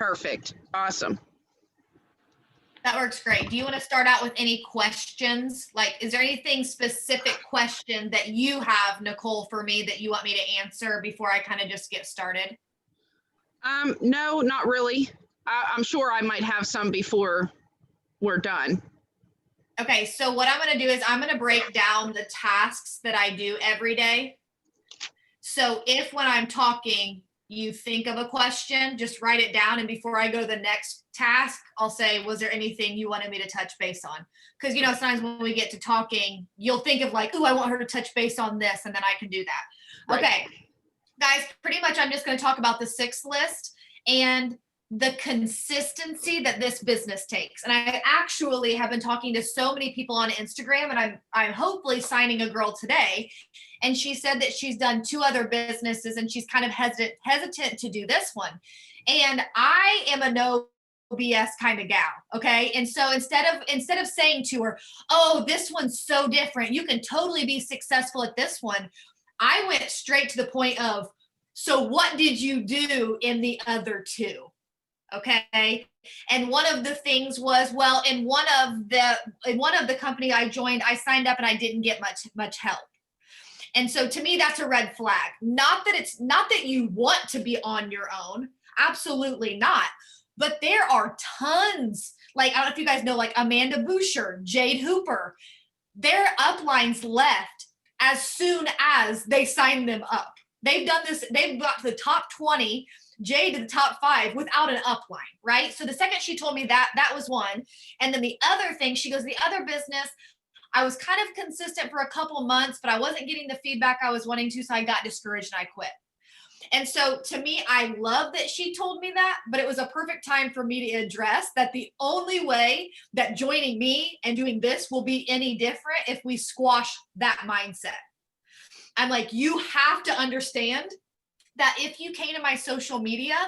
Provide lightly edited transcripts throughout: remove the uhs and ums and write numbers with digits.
Perfect. Awesome. That works great. Do you want to start out with any questions? Like, is there anything specific question that you have, Nicole, for me that you want me to answer before I kind of just get started? No, not really. I'm sure I might have some before we're done. Okay, so what I'm going to do is I'm going to break down the tasks that I do every day. So if when I'm talking, you think of a question, just write it down. And before I go to the next task, I'll say, was there anything you wanted me to touch base on? Because, you know, sometimes when we get to talking, you'll think of like, oh, I want her to touch base on this, and then I can do that. Right. Okay, guys, pretty much I'm just going to talk about the 6 list and the consistency that this business takes. And I actually have been talking to so many people on Instagram, and I'm hopefully signing a girl today. And she said that she's done 2 other businesses and she's kind of hesitant to do this one. And I am a no BS kind of gal. Okay. And so instead of saying to her, oh, this one's so different, you can totally be successful at this one, I went straight to the point of, so what did you do in the other 2? Okay. And one of the things was, well, in one of the company I joined, I signed up and I didn't get much help. And so to me, that's a red flag. Not that you want to be on your own. Absolutely not. But there are tons, like, I don't know if you guys know, like Amanda Boucher, Jade Hooper, their uplines left as soon as they signed them up. They've done this. They've got to the top 20, Jade to the top 5 without an upline, right? So the second she told me that was one. And then the other thing, she goes, the other business, I was kind of consistent for a couple months, but I wasn't getting the feedback I was wanting to, so I got discouraged and I quit. And so to me, I love that she told me that, but it was a perfect time for me to address that the only way that joining me and doing this will be any different if we squash that mindset. I'm like, you have to understand that if you came to my social media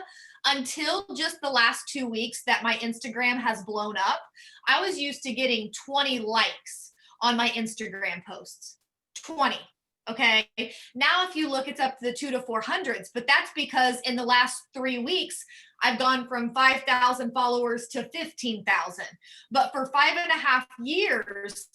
until just the last 2 weeks that my Instagram has blown up, I was used to getting 20 likes on my Instagram posts. 20. Okay. Now, if you look, it's up to the 200 to 400s, but that's because in the last 3 weeks, I've gone from 5,000 followers to 15,000. But for 5.5 years,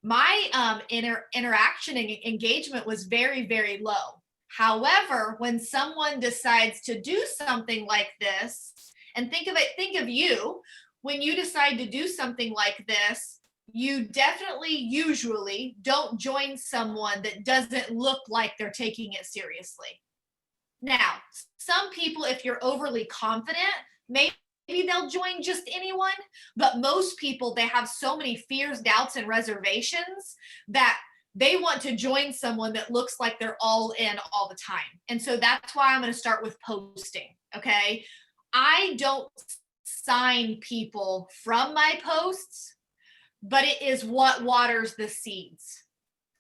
my interaction and engagement was very, very low. However, when someone decides to do something like this, and think of you, when you decide to do something like this, you definitely usually don't join someone that doesn't look like they're taking it seriously. Now, some people, if you're overly confident, maybe they'll join just anyone, but most people, they have so many fears, doubts, and reservations that they want to join someone that looks like they're all in all the time. And so that's why I'm going to start with posting. Okay. I don't sign people from my posts, but it is what waters the seeds.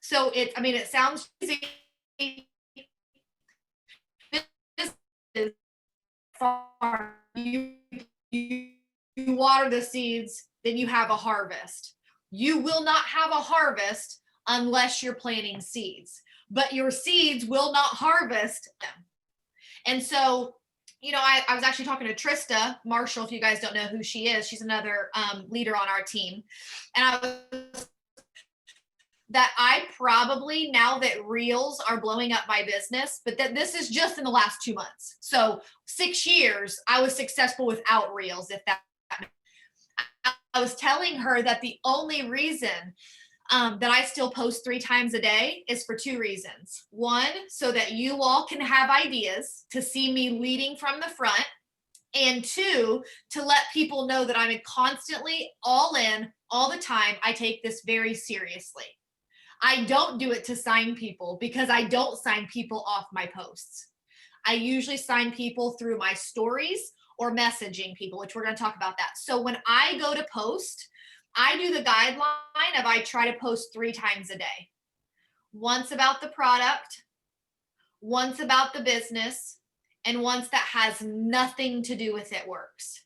So it sounds easy. This is far. You water the seeds, then you have a harvest. You will not have a harvest unless you're planting seeds, but your seeds will not harvest them. And so, you know, I was actually talking to Trista Marshall. If you guys don't know who she is, she's another leader on our team. And I probably, now that reels are blowing up my business, but that this is just in the last 2 months. So 6 years, I was successful without reels. If that, I was telling her that the only reason that I still post 3 times a day is for 2 reasons. 1, so that you all can have ideas to see me leading from the front. And 2, to let people know that I'm constantly all in all the time. I take this very seriously. I don't do it to sign people because I don't sign people off my posts. I usually sign people through my stories or messaging people, which we're going to talk about that. So when I go to post, I do the guideline of I try to post 3 times a day. Once about the product, once about the business, and once that has nothing to do with it works.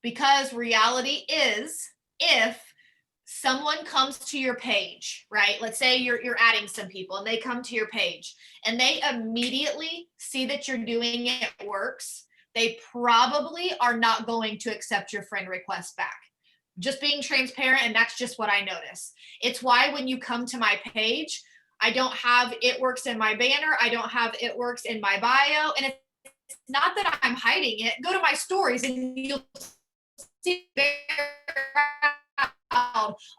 Because reality is, if someone comes to your page, right? Let's say you're adding some people and they come to your page and they immediately see that you're doing it works. they probably are not going to accept your friend request back. Just being transparent, and that's just what I notice. It's why when you come to my page, I don't have It Works in my banner. I don't have It Works in my bio. And it's not that I'm hiding it. Go to my stories and you'll see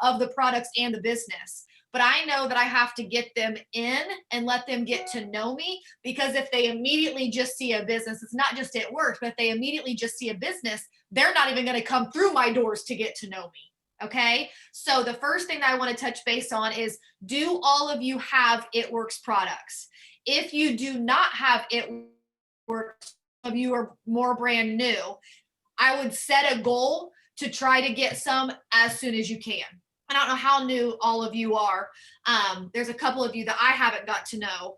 of the products and the business. But I know that I have to get them in and let them get to know me, because if they immediately just see a business, it's not just It Works, but if they immediately just see a business, they're not even going to come through my doors to get to know me. Okay. So the first thing that I want to touch base on is, do all of you have It Works products? If you do not have It Works, of you are more brand new, I would set a goal to try to get some as soon as you can. I don't know how new all of you are. There's a couple of you that I haven't got to know.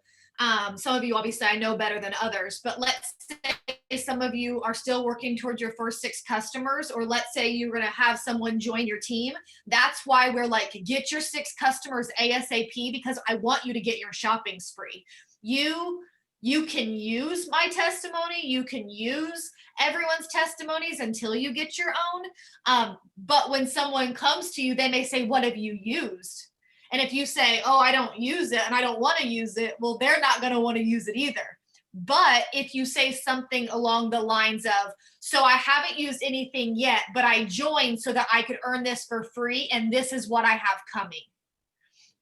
Some of you, obviously, I know better than others, but let's say some of you are still working towards your first 6 customers, or let's say you're going to have someone join your team. That's why we're like, get your 6 customers ASAP, because I want you to get your shopping spree. You can use my testimony. You can use everyone's testimonies until you get your own. But when someone comes to you, they may say, what have you used? And if you say, oh, I don't use it and I don't want to use it, well, they're not going to want to use it either. But if you say something along the lines of, so I haven't used anything yet, but I joined so that I could earn this for free, and this is what I have coming.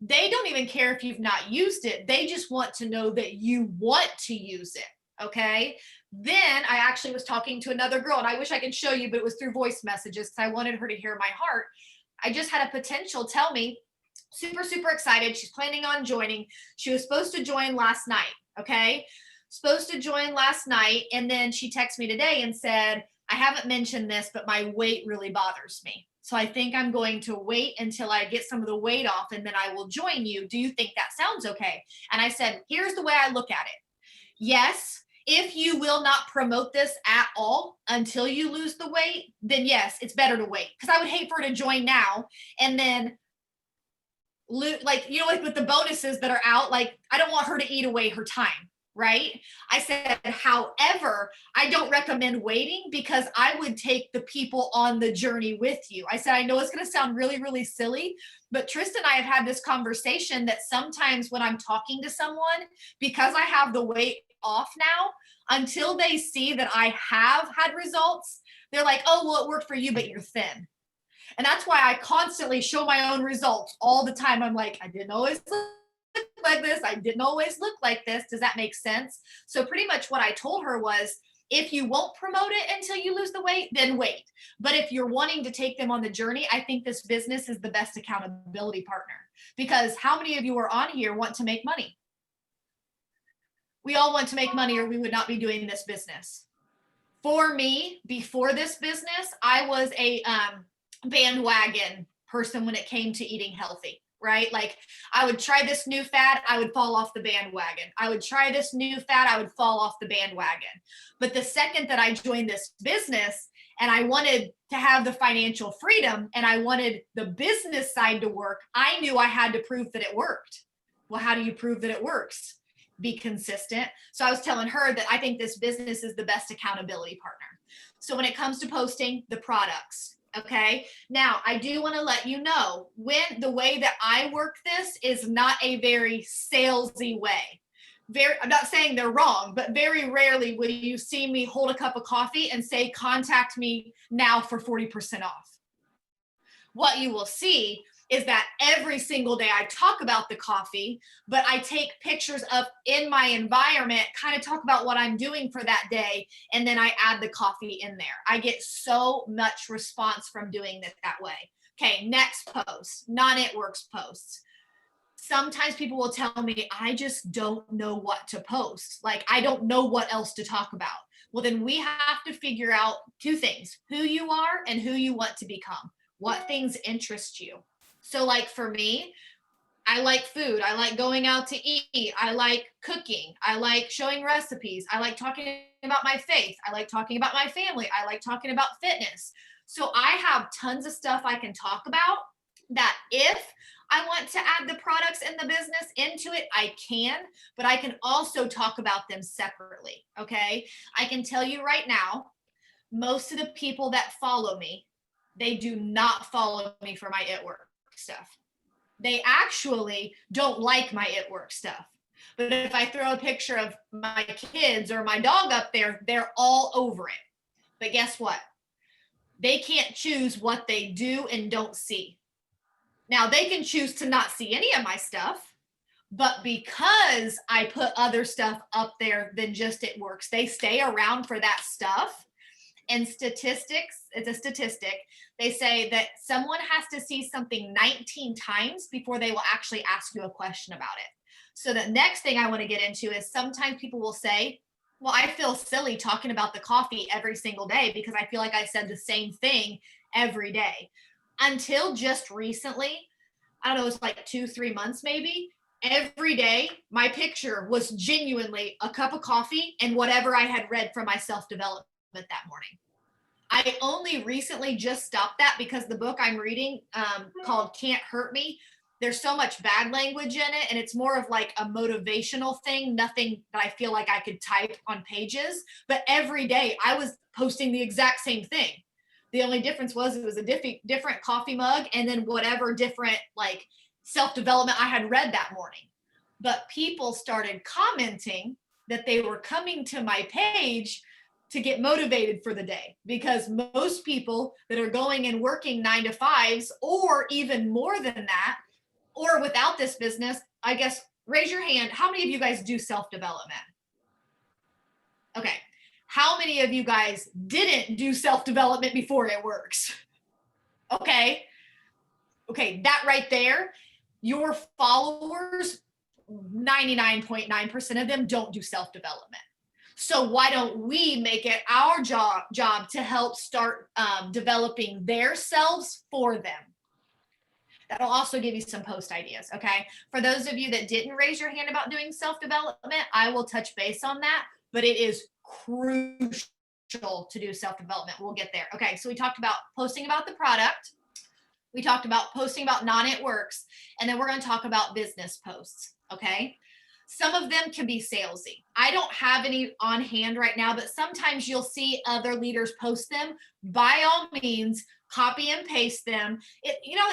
They don't even care if you've not used it. They just want to know that you want to use it. Okay. Then I actually was talking to another girl, and I wish I could show you, but it was through voice messages because I wanted her to hear my heart. I just had a potential tell me, super, super excited. She's planning on joining. She was supposed to join last night. Okay. Supposed to join last night. And then she texted me today and said, I haven't mentioned this, but my weight really bothers me. So I think I'm going to wait until I get some of the weight off, and then I will join you. Do you think that sounds okay? And I said, here's the way I look at it. Yes, if you will not promote this at all until you lose the weight, then yes, it's better to wait. Because I would hate for her to join now and then like, you know, like with the bonuses that are out, like I don't want her to eat away her time. Right? I said, however, I don't recommend waiting, because I would take the people on the journey with you. I said, I know it's going to sound really, really silly, but Tristan and I have had this conversation that sometimes when I'm talking to someone, because I have the weight off now, until they see that I have had results, they're like, oh, well, it worked for you, but you're thin. And that's why I constantly show my own results all the time. I'm like, I didn't always look like this. I didn't always look like this. Does that make sense? So pretty much what I told her was, if you won't promote it until you lose the weight, then wait. But if you're wanting to take them on the journey, I think this business is the best accountability partner, because how many of you are on here want to make money? We all want to make money, or we would not be doing this business. For me, before this business, I was a bandwagon person when it came to eating healthy. Right? Like I would try this new fad, I would fall off the bandwagon. I would try this new fad, I would fall off the bandwagon. But the second that I joined this business and I wanted to have the financial freedom and I wanted the business side to work, I knew I had to prove that it worked. Well, how do you prove that it works? Be consistent. So I was telling her that I think this business is the best accountability partner. So when it comes to posting the products, okay. Now I do want to let you know, when the way that I work this is not a very salesy way. I'm not saying they're wrong, but very rarely will you see me hold a cup of coffee and say, contact me now for 40% off. What you will see is that every single day I talk about the coffee, but I take pictures of in my environment, kind of talk about what I'm doing for that day, and then I add the coffee in there. I get so much response from doing this that way. Okay, next post, non-It Works posts. Sometimes people will tell me, I just don't know what to post. Like, I don't know what else to talk about. Well, then we have to figure out 2 things, who you are and who you want to become. What things interest you? So like for me, I like food. I like going out to eat. I like cooking. I like showing recipes. I like talking about my faith. I like talking about my family. I like talking about fitness. So I have tons of stuff I can talk about, that if I want to add the products and the business into it, I can, but I can also talk about them separately. Okay. I can tell you right now, most of the people that follow me, they do not follow me for my It Work stuff. They actually don't like my It Work stuff. But if I throw a picture of my kids or my dog up there, they're all over it. But guess what? They can't choose what they do and don't see. Now, they can choose to not see any of my stuff, but because I put other stuff up there than just It Works, they stay around for that stuff. And statistics, it's a statistic. They say that someone has to see something 19 times before they will actually ask you a question about it. So the next thing I want to get into is sometimes people will say, well, I feel silly talking about the coffee every single day because I feel like I said the same thing every day. Until just recently, I don't know, it's like 2-3 months maybe, every day my picture was genuinely a cup of coffee and whatever I had read from my self-development that morning. I only recently just stopped that because the book I'm reading called Can't Hurt Me, there's so much bad language in it, and it's more of like a motivational thing, nothing that I feel like I could type on pages. But every day I was posting the exact same thing. The only difference was it was a different coffee mug and then whatever different like self-development I had read that morning. But people started commenting that they were coming to my page to get motivated for the day, because most people that are going and working 9 to 5s or even more than that, or without this business, I guess, raise your hand. How many of you guys do self-development? Okay. How many of you guys didn't do self-development before It Works? Okay. Okay. That right there, your followers, 99.9% of them don't do self-development. So why don't we make it our job to help start developing their selves for them? That'll also give you some post ideas, okay? For those of you that didn't raise your hand about doing self-development, I will touch base on that, but it is crucial to do self-development. We'll get there. Okay, so we talked about posting about the product. We talked about posting about non-It Works, and then we're going to talk about business posts, okay? Some of them can be salesy. I don't have any on hand right now, but sometimes you'll see other leaders post them. By all means, copy and paste them.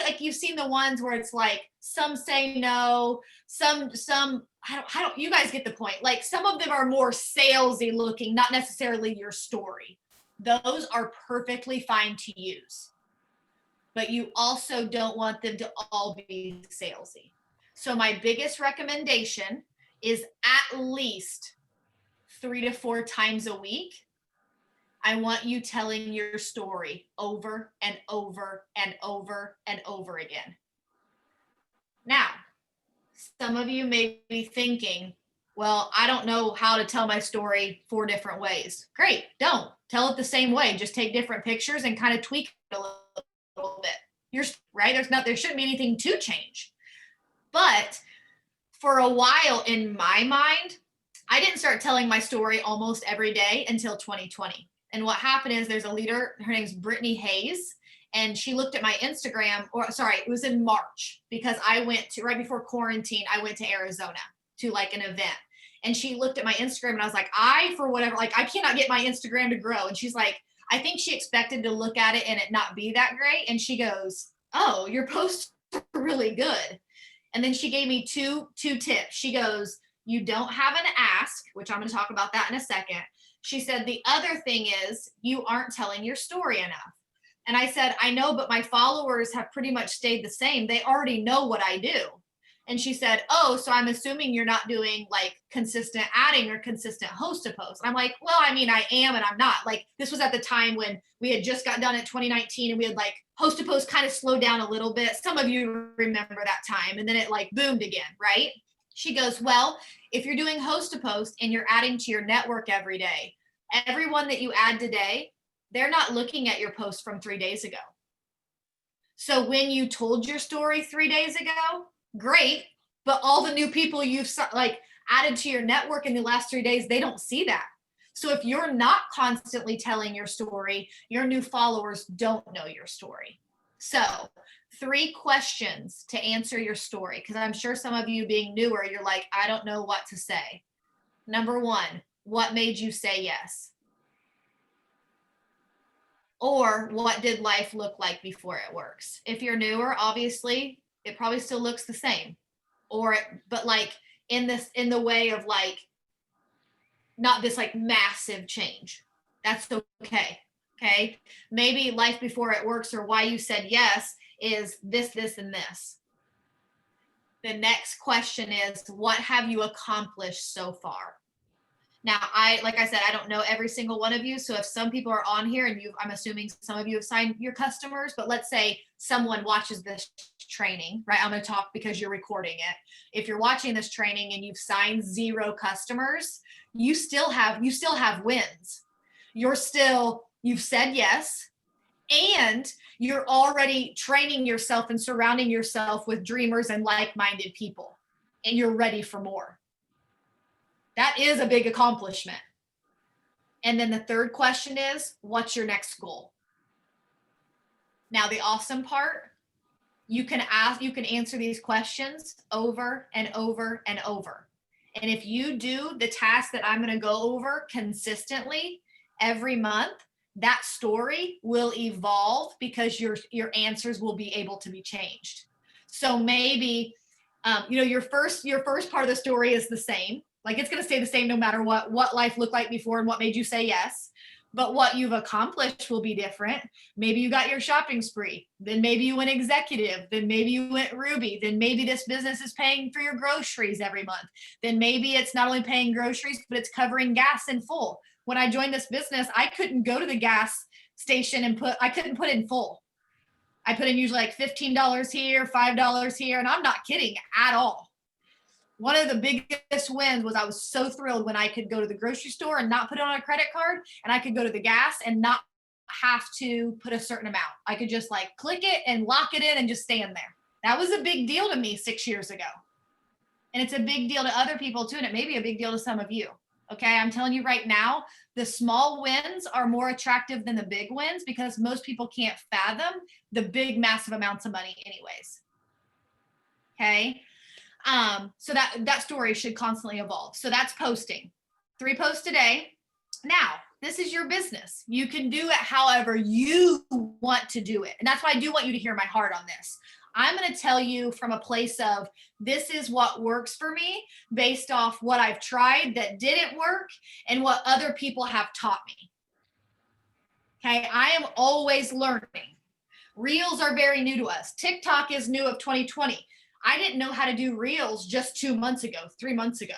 Like you've seen the ones where it's like, some say no, some, I don't, you guys get the point. Like some of them are more salesy looking, not necessarily your story. Those are perfectly fine to use, but you also don't want them to all be salesy. So my biggest recommendation is at least 3 to 4 times a week, I want you telling your story over and over and over and over again. Now, some of you may be thinking, well, I don't know how to tell my story 4 different ways. Great, don't. Tell it the same way. Just take different pictures and kind of tweak it a little bit. You're right. There shouldn't be anything to change. But for a while in my mind, I didn't start telling my story almost every day until 2020. And what happened is there's a leader, her name's Brittany Hayes, and she looked at my Instagram, it was in March, because I went to, right before quarantine, I went to Arizona to like an event. And she looked at my Instagram and I was like, I cannot get my Instagram to grow. And she's like, I think she expected to look at it and it not be that great. And she goes, oh, your posts are really good. And then she gave me two tips. She goes, you don't have an ask, which I'm going to talk about that in a second. She said, the other thing is you aren't telling your story enough. And I said, I know, but my followers have pretty much stayed the same. They already know what I do. And she said, oh, so I'm assuming you're not doing like consistent adding or consistent host to post. And I'm like, well, I mean, I am and I'm not. Like this was at the time when we had just got done in 2019 and we had like host to post kind of slowed down a little bit. Some of you remember that time, and then it like boomed again, right? She goes, well, if you're doing host to post and you're adding to your network every day, everyone that you add today, they're not looking at your post from 3 days ago. So when you told your story 3 days ago, great, but all the new people you've like added to your network in the last 3 days, they don't see that. So if you're not constantly telling your story, your new followers don't know your story. So 3 questions to answer your story, because I'm sure some of you being newer, you're like, I don't know what to say. Number 1, what made you say yes? Or what did life look like before it works? If you're newer, obviously, it probably still looks the same. But like in the way of like, not this like massive change. That's okay. Okay. Maybe life before it works, or why you said yes, is this, and this. The next question is, what have you accomplished so far? Now, like I said, I don't know every single one of you. So if some people are on here and I'm assuming some of you have signed your customers, but let's say someone watches this training, right? I'm going to talk because you're recording it. If you're watching this training and you've signed 0 customers, you still have wins. You've said yes, and you're already training yourself and surrounding yourself with dreamers and like-minded people, and you're ready for more. That is a big accomplishment. And then the third question is, what's your next goal? Now, the awesome part, you can answer these questions over and over and over. And if you do the task that I'm going to go over consistently every month, that story will evolve because your answers will be able to be changed. So maybe, your first part of the story is the same. Like, it's going to stay the same no matter what life looked like before and what made you say yes. But what you've accomplished will be different. Maybe you got your shopping spree. Then maybe you went executive. Then maybe you went Ruby. Then maybe this business is paying for your groceries every month. Then maybe it's not only paying groceries, but it's covering gas in full. When I joined this business, I couldn't go to the gas station and I couldn't put in full. I put in usually like $15 here, $5 here. And I'm not kidding at all. One of the biggest wins was I was so thrilled when I could go to the grocery store and not put it on a credit card, and I could go to the gas and not have to put a certain amount. I could just like click it and lock it in and just stay in there. That was a big deal to me 6 years ago. And it's a big deal to other people too. And it may be a big deal to some of you. Okay. I'm telling you right now, the small wins are more attractive than the big wins because most people can't fathom the big, massive amounts of money anyways. Okay. So that story should constantly evolve. So that's posting. 3 posts a day. Now, this is your business. You can do it however you want to do it. And that's why I do want you to hear my heart on this. I'm going to tell you from a place of, this is what works for me based off what I've tried that didn't work and what other people have taught me. Okay. I am always learning. Reels are very new to us. TikTok is new of 2020. I didn't know how to do Reels just 2 months ago, 3 months ago.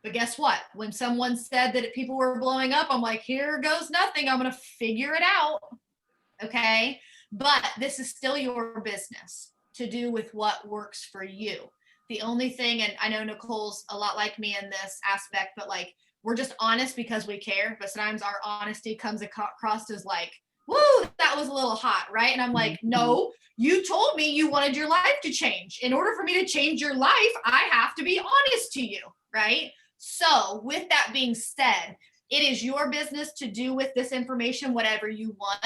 But guess what? When someone said that people were blowing up, I'm like, here goes nothing. I'm going to figure it out. Okay. But this is still your business to do with what works for you. The only thing, and I know Nicole's a lot like me in this aspect, but like, we're just honest because we care. But sometimes our honesty comes across as like, woo, that was a little hot, right? And I'm like, no, you told me you wanted your life to change. In order for me to change your life, I have to be honest to you, right? So with that being said, it is your business to do with this information whatever you want.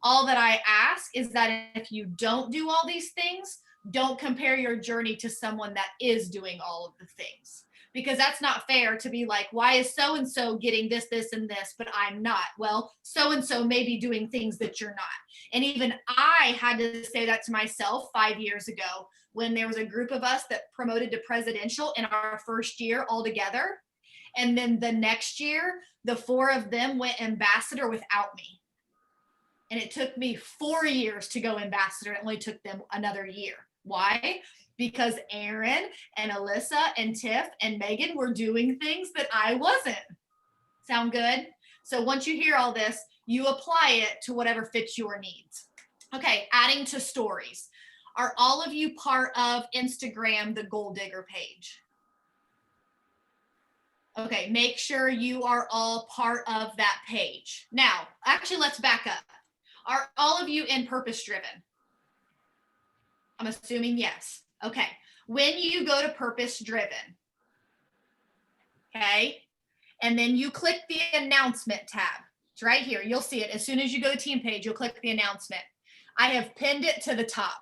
All that I ask is that if you don't do all these things, don't compare your journey to someone that is doing all of the things. Because that's not fair to be like, why is so-and-so getting this, and this, but I'm not? Well, so-and-so may be doing things that you're not. And even I had to say that to myself 5 years ago when there was a group of us that promoted to presidential in our first year all together. And then the next year, the 4 of them went ambassador without me. And it took me 4 years to go ambassador. It only took them another year. Why? Because Aaron and Alyssa and Tiff and Megan were doing things that I wasn't. Sound good? So once you hear all this, you apply it to whatever fits your needs. Okay, adding to stories. Are all of you part of Instagram, the Goal Digger page? Okay, make sure you are all part of that page. Now, actually, let's back up. Are all of you in Purpose Driven? I'm assuming yes. Okay. When you go to Purpose Driven, okay, and then you click the announcement tab. It's right here. You'll see it. As soon as you go to team page, you'll click the announcement. I have pinned it to the top.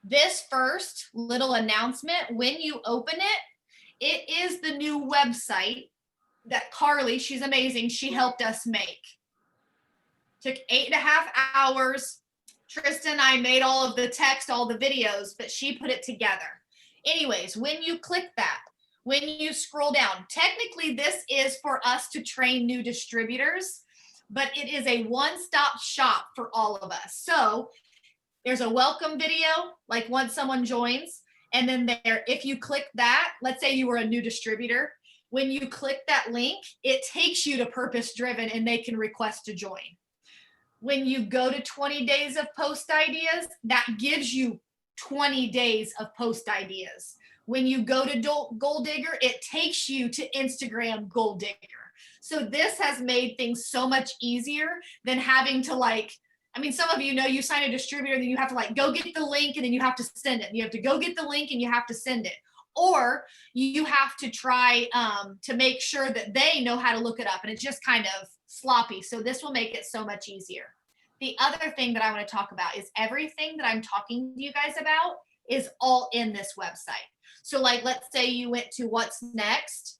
This first little announcement, when you open it, it is the new website that Carly, she's amazing, she helped us make. Took 8.5 hours. Tristan and I made all of the text, all the videos, but she put it together. Anyways, when you click that, when you scroll down, technically this is for us to train new distributors, but it is a one-stop shop for all of us. So there's a welcome video, like once someone joins, and then there, if you click that, let's say you were a new distributor, when you click that link, it takes you to Purpose Driven and they can request to join. When you go to 20 days of post ideas, that gives you 20 days of post ideas. When you go to Goal Digger, it takes you to Instagram Goal Digger. So this has made things so much easier than having to like, I mean, some of you know you sign a distributor, then you have to like go get the link and then you have to send it. You have to go get the link and you have to send it. Or you have to try to make sure that they know how to look it up, and it's just kind of sloppy. So this will make it so much easier. The other thing that I want to talk about is everything that I'm talking to you guys about is all in this website. So like, let's say you went to What's Next,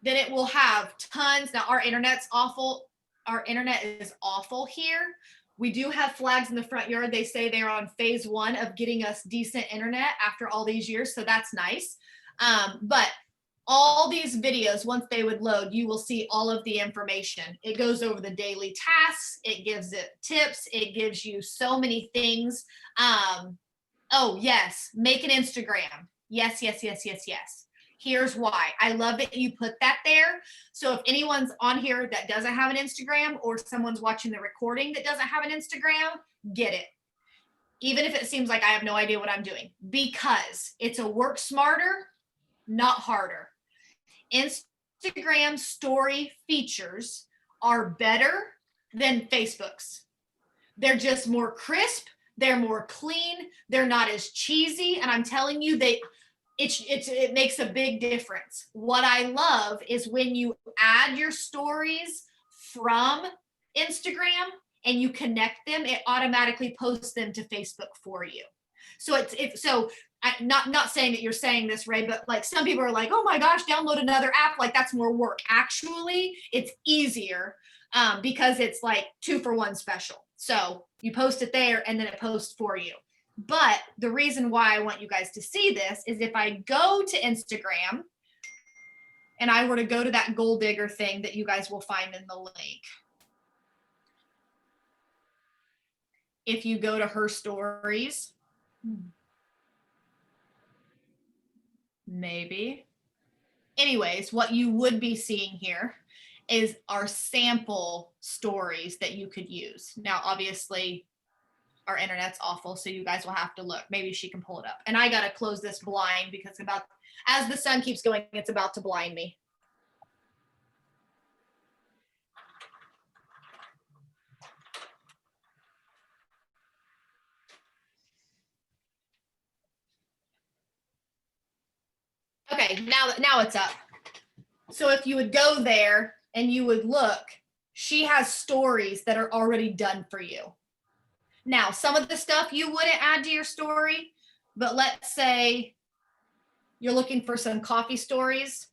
then it will have tons. Now our internet's awful. Our internet is awful here. We do have flags in the front yard. They say they're on phase 1 of getting us decent internet after all these years. So that's nice. But all these videos, once they would load, you will see all of the information. It goes over the daily tasks. It gives it tips. It gives you so many things. Oh, yes. Make an Instagram. Yes, yes, yes, yes, yes. Here's why. I love that you put that there. So if anyone's on here that doesn't have an Instagram, or someone's watching the recording that doesn't have an Instagram, get it. Even if it seems like I have no idea what I'm doing, because it's a work smarter, not harder. Instagram story features are better than Facebook's. They're just more crisp. They're more clean. They're not as cheesy. And I'm telling you, it makes a big difference. What I love is when you add your stories from Instagram and you connect them, it automatically posts them to Facebook for you. So not saying that you're saying this, Ray, but like some people are like, oh my gosh, download another app. Like that's more work. Actually, it's easier because it's like 2-for-1 special. So you post it there and then it posts for you. But the reason why I want you guys to see this is if I go to Instagram and I were to go to that Goal Digger thing that you guys will find in the link. If you go to her stories, maybe. Anyways, what you would be seeing here is our sample stories that you could use. Now, obviously, our internet's awful, so you guys will have to look. Maybe she can pull it up. And I got to close this blind because as the sun keeps going, it's about to blind me. Okay, now it's up. So if you would go there and you would look, she has stories that are already done for you. Now, some of the stuff you wouldn't add to your story, but let's say you're looking for some coffee stories.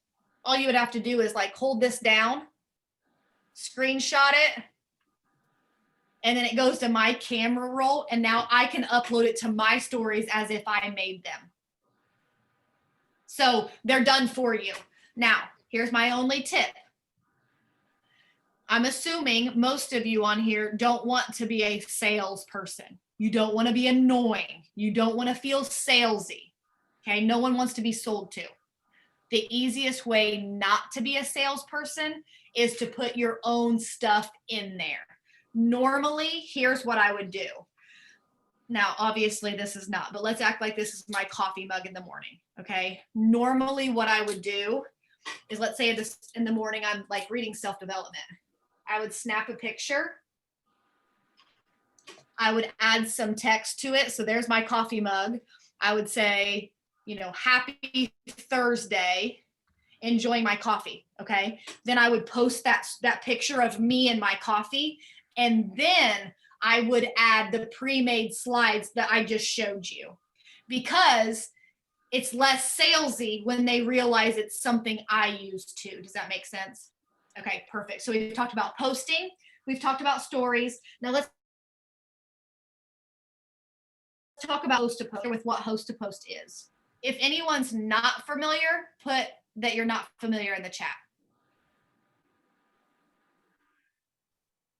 All you would have to do is like hold this down, screenshot it, and then it goes to my camera roll. And now I can upload it to my stories as if I made them. So they're done for you. Now, here's my only tip. I'm assuming most of you on here don't want to be a salesperson. You don't want to be annoying. You don't want to feel salesy. Okay, no one wants to be sold to. The easiest way not to be a salesperson is to put your own stuff in there. Normally, here's what I would do. Now, obviously this is not, but let's act like this is my coffee mug in the morning, okay? Normally what I would do is, let's say in the morning, I'm like reading self-development. I would snap a picture. I would add some text to it. So there's my coffee mug. I would say, happy Thursday, enjoying my coffee. Okay. Then I would post that picture of me and my coffee. And then I would add the pre-made slides that I just showed you, because it's less salesy when they realize it's something I use too. Does that make sense? Okay, perfect. So we've talked about posting. We've talked about stories. Now let's talk about host to post, with what host to post is. If anyone's not familiar, put that you're not familiar in the chat.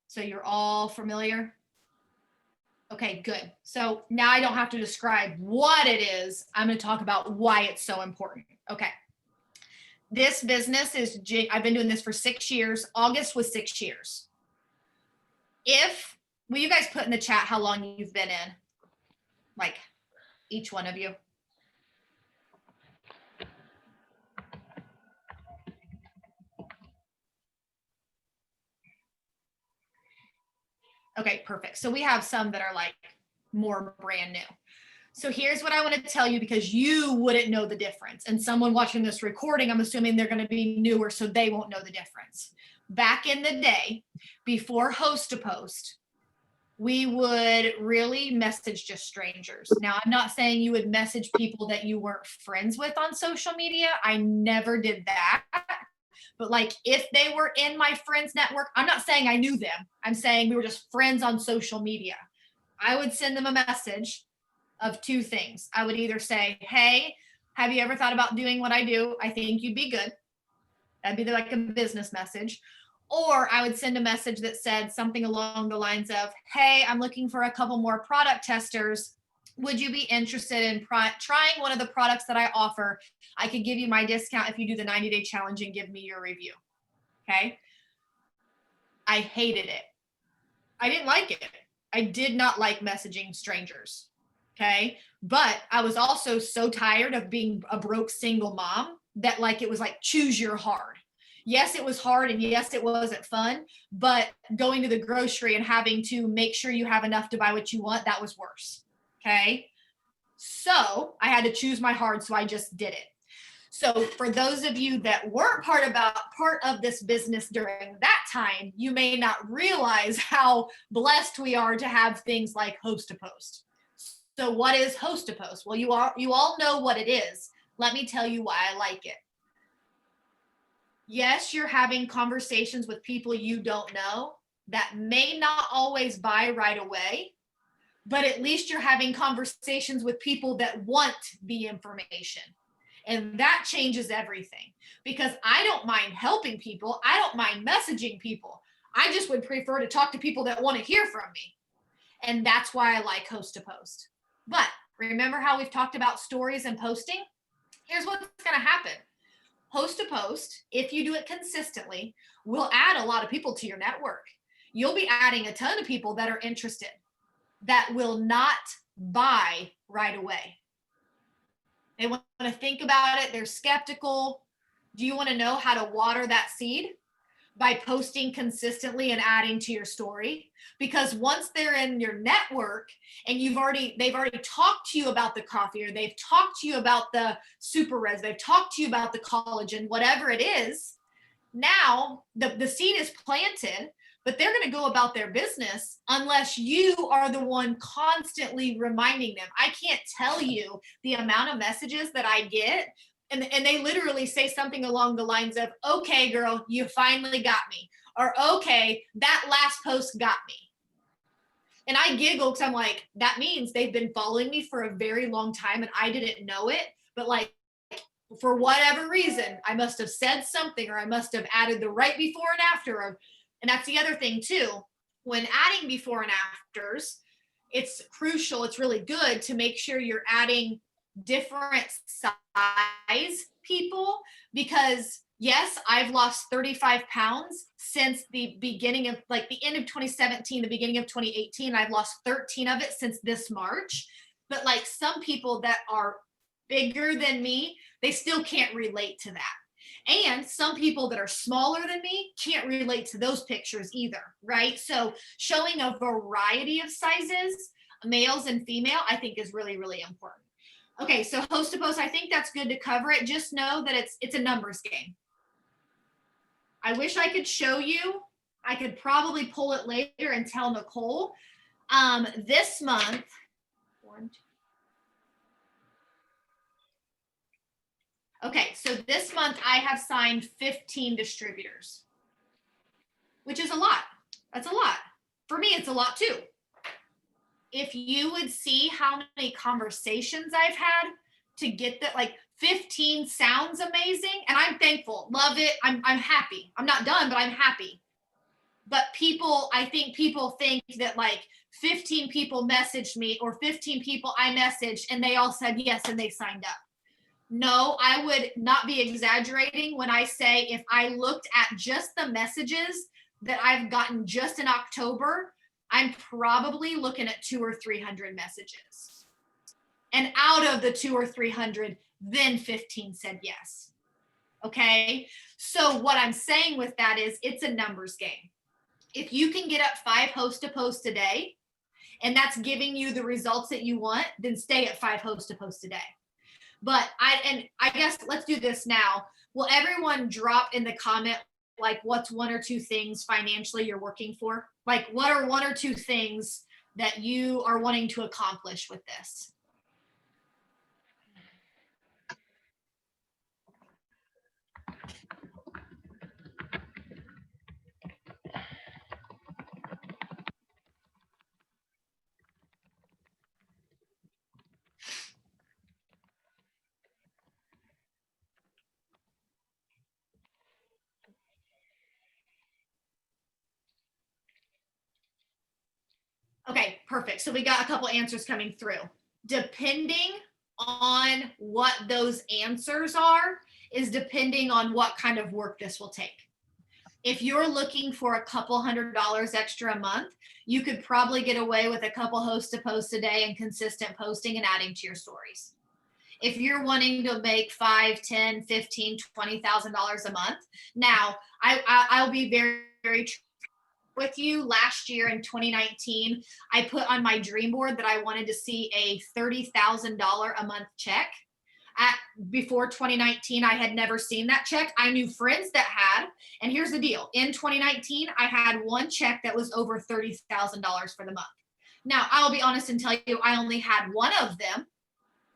So you're all familiar? Okay, good. So now I don't have to describe what it is. I'm going to talk about why it's so important. Okay. This business is, I've been doing this for 6 years. August was 6 years. Will you guys put in the chat how long you've been in? Like each one of you. Okay, perfect. So we have some that are like more brand new. So here's what I want to tell you, because you wouldn't know the difference. And someone watching this recording, I'm assuming they're going to be newer, so they won't know the difference. Back in the day, before host to post, we would really message just strangers. Now, I'm not saying you would message people that you weren't friends with on social media. I never did that. But like if they were in my friends network, I'm not saying I knew them. I'm saying we were just friends on social media. I would send them a message of two things. I would either say, hey, have you ever thought about doing what I do? I think you'd be good. That'd be like a business message. Or I would send a message that said something along the lines of, hey, I'm looking for a couple more product testers. Would you be interested in trying one of the products that I offer? I could give you my discount if you do the 90-day challenge and give me your review. Okay. I hated it. I didn't like it. I did not like messaging strangers. Okay. But I was also so tired of being a broke single mom that like, it was like, choose your hard. Yes, it was hard, and yes, it wasn't fun, but going to the grocery and having to make sure you have enough to buy what you want, that was worse. Okay. So I had to choose my hard, so I just did it. So for those of you that weren't part of this business during that time, you may not realize how blessed we are to have things like host to post. So what is host to post? Well, you all know what it is. Let me tell you why I like it. Yes, you're having conversations with people you don't know that may not always buy right away, but at least you're having conversations with people that want the information. And that changes everything, because I don't mind helping people. I don't mind messaging people. I just would prefer to talk to people that want to hear from me. And that's why I like host to post. But remember how we've talked about stories and posting? Here's what's going to happen. Host to post, if you do it consistently, will add a lot of people to your network. You'll be adding a ton of people that are interested, that will not buy right away. They want to think about it. They're skeptical. Do you want to know how to water that seed? By posting consistently and adding to your story. Because once they're in your network and they've already talked to you about the coffee, or they've talked to you about the super res, they've talked to you about the collagen, whatever it is, now the seed is planted, but they're going to go about their business unless you are the one constantly reminding them. I can't tell you the amount of messages that I get, and they literally say something along the lines of, okay, girl, you finally got me. Or, okay, that last post got me. And I giggle because I'm like, that means they've been following me for a very long time and I didn't know it. But like, for whatever reason, I must have said something, or I must have added the right before and after. And that's the other thing too. When adding before and afters, it's crucial. It's really good to make sure you're adding different size people, because yes, I've lost 35 pounds since the beginning of, like, the end of 2017, the beginning of 2018. I've lost 13 of it since this March. But like, some people that are bigger than me, they still can't relate to that. And some people that are smaller than me can't relate to those pictures either, right? So showing a variety of sizes, males and female, I think is really, really important. Okay, so host to post, I think that's good to cover it. Just know that it's a numbers game. I wish I could show you. I could probably pull it later and tell Nicole, This month, okay, so this month I have signed 15 distributors, which is a lot. That's a lot. For me, it's a lot too. If you would see how many conversations I've had to get that, like 15 sounds amazing, and I'm thankful, love it. I'm happy. I'm not done, but I'm happy. But I think people think that like 15 people messaged me or 15 people I messaged and they all said yes and they signed up. No, I would not be exaggerating when I say if I looked at just the messages that I've gotten just in October, I'm probably looking at 200 or 300 messages. And out of the 200 or 300, then 15 said yes. Okay. So what I'm saying with that is it's a numbers game. If you can get up 5 host to post a day, and that's giving you the results that you want, then stay at 5 host to post a day. But I guess let's do this now. Will everyone drop in the comment, like what's 1 or 2 things financially you're working for? Like what are 1 or 2 things that you are wanting to accomplish with this? Okay, perfect. So we got a couple answers coming through. Depending on what those answers are, is depending on what kind of work this will take. If you're looking for a couple $100 extra a month, you could probably get away with a couple hosts to post a day and consistent posting and adding to your stories. If you're wanting to make $5, $10, $15, $20,000 a month, now I'll be very, very true with you. Last year in 2019, I put on my dream board that I wanted to see a $30,000 a month check. Before 2019, I had never seen that check. I knew friends that had, and here's the deal. In 2019, I had one check that was over $30,000 for the month. Now, I'll be honest and tell you, I only had one of them,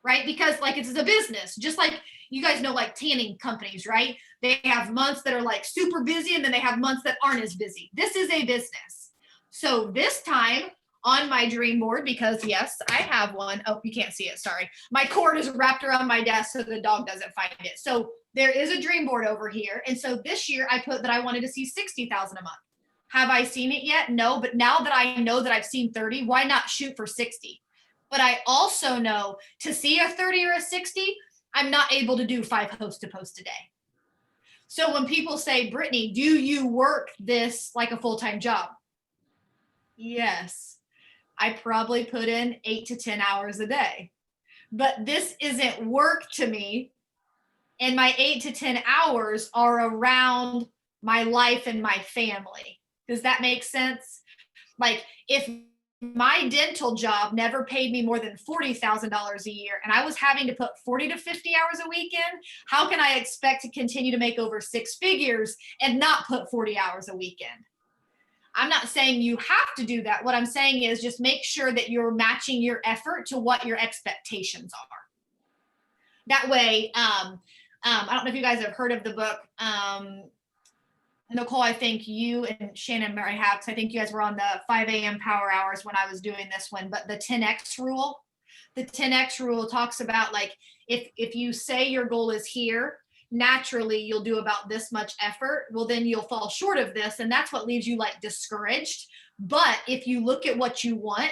right? Because like it's a business, just like you guys know, like tanning companies, right? They have months that are like super busy and then they have months that aren't as busy. This is a business. So this time on my dream board, because yes, I have one. Oh, you can't see it. Sorry. My cord is wrapped around my desk so the dog doesn't find it. So there is a dream board over here. And so this year I put that I wanted to see 60,000 a month. Have I seen it yet? No, but now that I know that I've seen 30, why not shoot for 60? But I also know to see a 30 or a 60, I'm not able to do 5 host to post a day. So when people say, Brittany, do you work this like a full-time job? Yes, I probably put in 8 to 10 hours a day, but this isn't work to me. And my 8 to 10 hours are around my life and my family. Does that make sense? Like if my dental job never paid me more than $40,000 a year and I was having to put 40 to 50 hours a week in, how can I expect to continue to make over 6 figures and not put 40 hours a week in? I'm not saying you have to do that. What I'm saying is just make sure that you're matching your effort to what your expectations are. That way, I don't know if you guys have heard of the book, Nicole, I think you and Shannon might have, because I think you guys were on the 5 a.m. power hours when I was doing this one, but the 10X rule. The 10X rule talks about like, if you say your goal is here, naturally you'll do about this much effort. Well, then you'll fall short of this. And that's what leaves you like discouraged. But if you look at what you want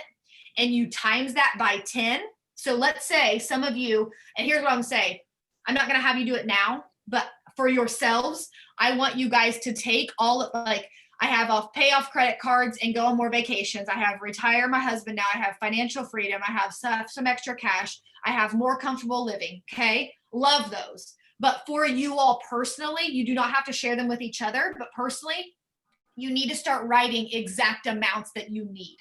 and you times that by 10, so let's say some of you, and here's what I'm saying, I'm not going to have you do it now, but for yourselves, I want you guys to take all of, like, I have pay off credit cards and go on more vacations. I have retire my husband now. I have financial freedom. I have some extra cash. I have more comfortable living. Okay. Love those. But for you all personally, you do not have to share them with each other, but personally, you need to start writing exact amounts that you need.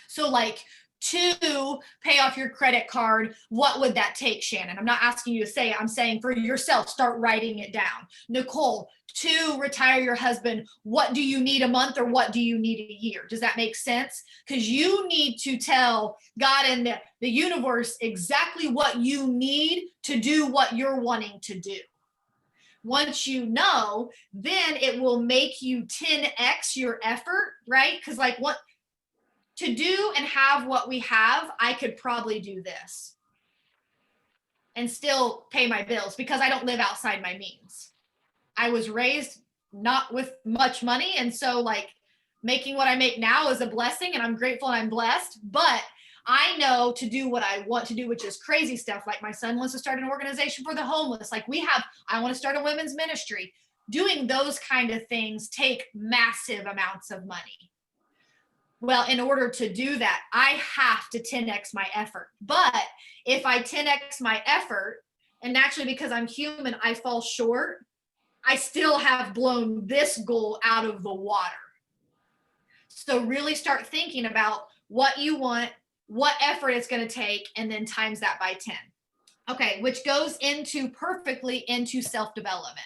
So like to pay off your credit card, what would that take, Shannon? I'm not asking you to say it. I'm saying for yourself, start writing it down. Nicole, to retire your husband, what do you need a month or what do you need a year? Does that make sense? Because you need to tell God and the universe exactly what you need to do what you're wanting to do. Once you know, then it will make you 10x your effort, right? Because like what to do and have what we have, I could probably do this and still pay my bills because I don't live outside my means. I was raised not with much money. And so like making what I make now is a blessing and I'm grateful and I'm blessed, but I know to do what I want to do, which is crazy stuff. Like my son wants to start an organization for the homeless. Like I want to start a women's ministry. Doing those kind of things take massive amounts of money. Well, in order to do that, I have to 10x my effort. But if I 10x my effort, and naturally because I'm human, I fall short, I still have blown this goal out of the water. So really start thinking about what you want, what effort it's going to take, and then times that by 10. Okay, which goes into perfectly into self-development.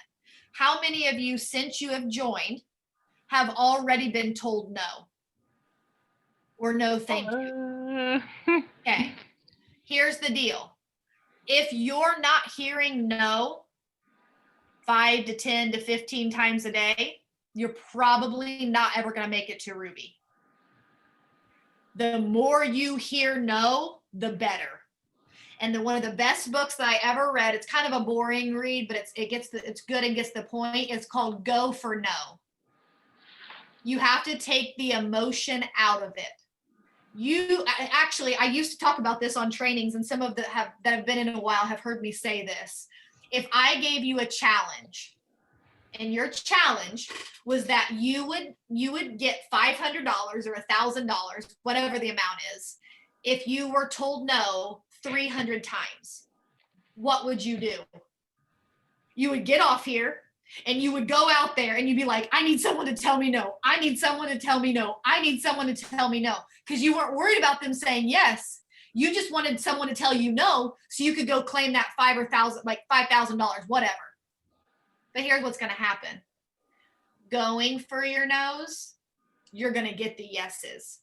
How many of you, since you have joined, have already been told no? Or no, thank you. Okay, here's the deal. If you're not hearing no 5 to 10 to 15 times a day, you're probably not ever going to make it to Ruby. The more you hear no, the better. And one of the best books that I ever read, it's kind of a boring read, but it's good and gets the point. It's called Go for No. You have to take the emotion out of it. I used to talk about this on trainings, and some of that have been in a while have heard me say this. If I gave you a challenge, and your challenge was that you would get $500 or $1,000, whatever the amount is, if you were told no 300 times, what would you do? You would get off here and you would go out there and you'd be like, I need someone to tell me no. I need someone to tell me no. I need someone to tell me no. Because you weren't worried about them saying yes. You just wanted someone to tell you no so you could go claim that $5,000, whatever. But here's what's going to happen. Going for your no's, you're going to get the yeses,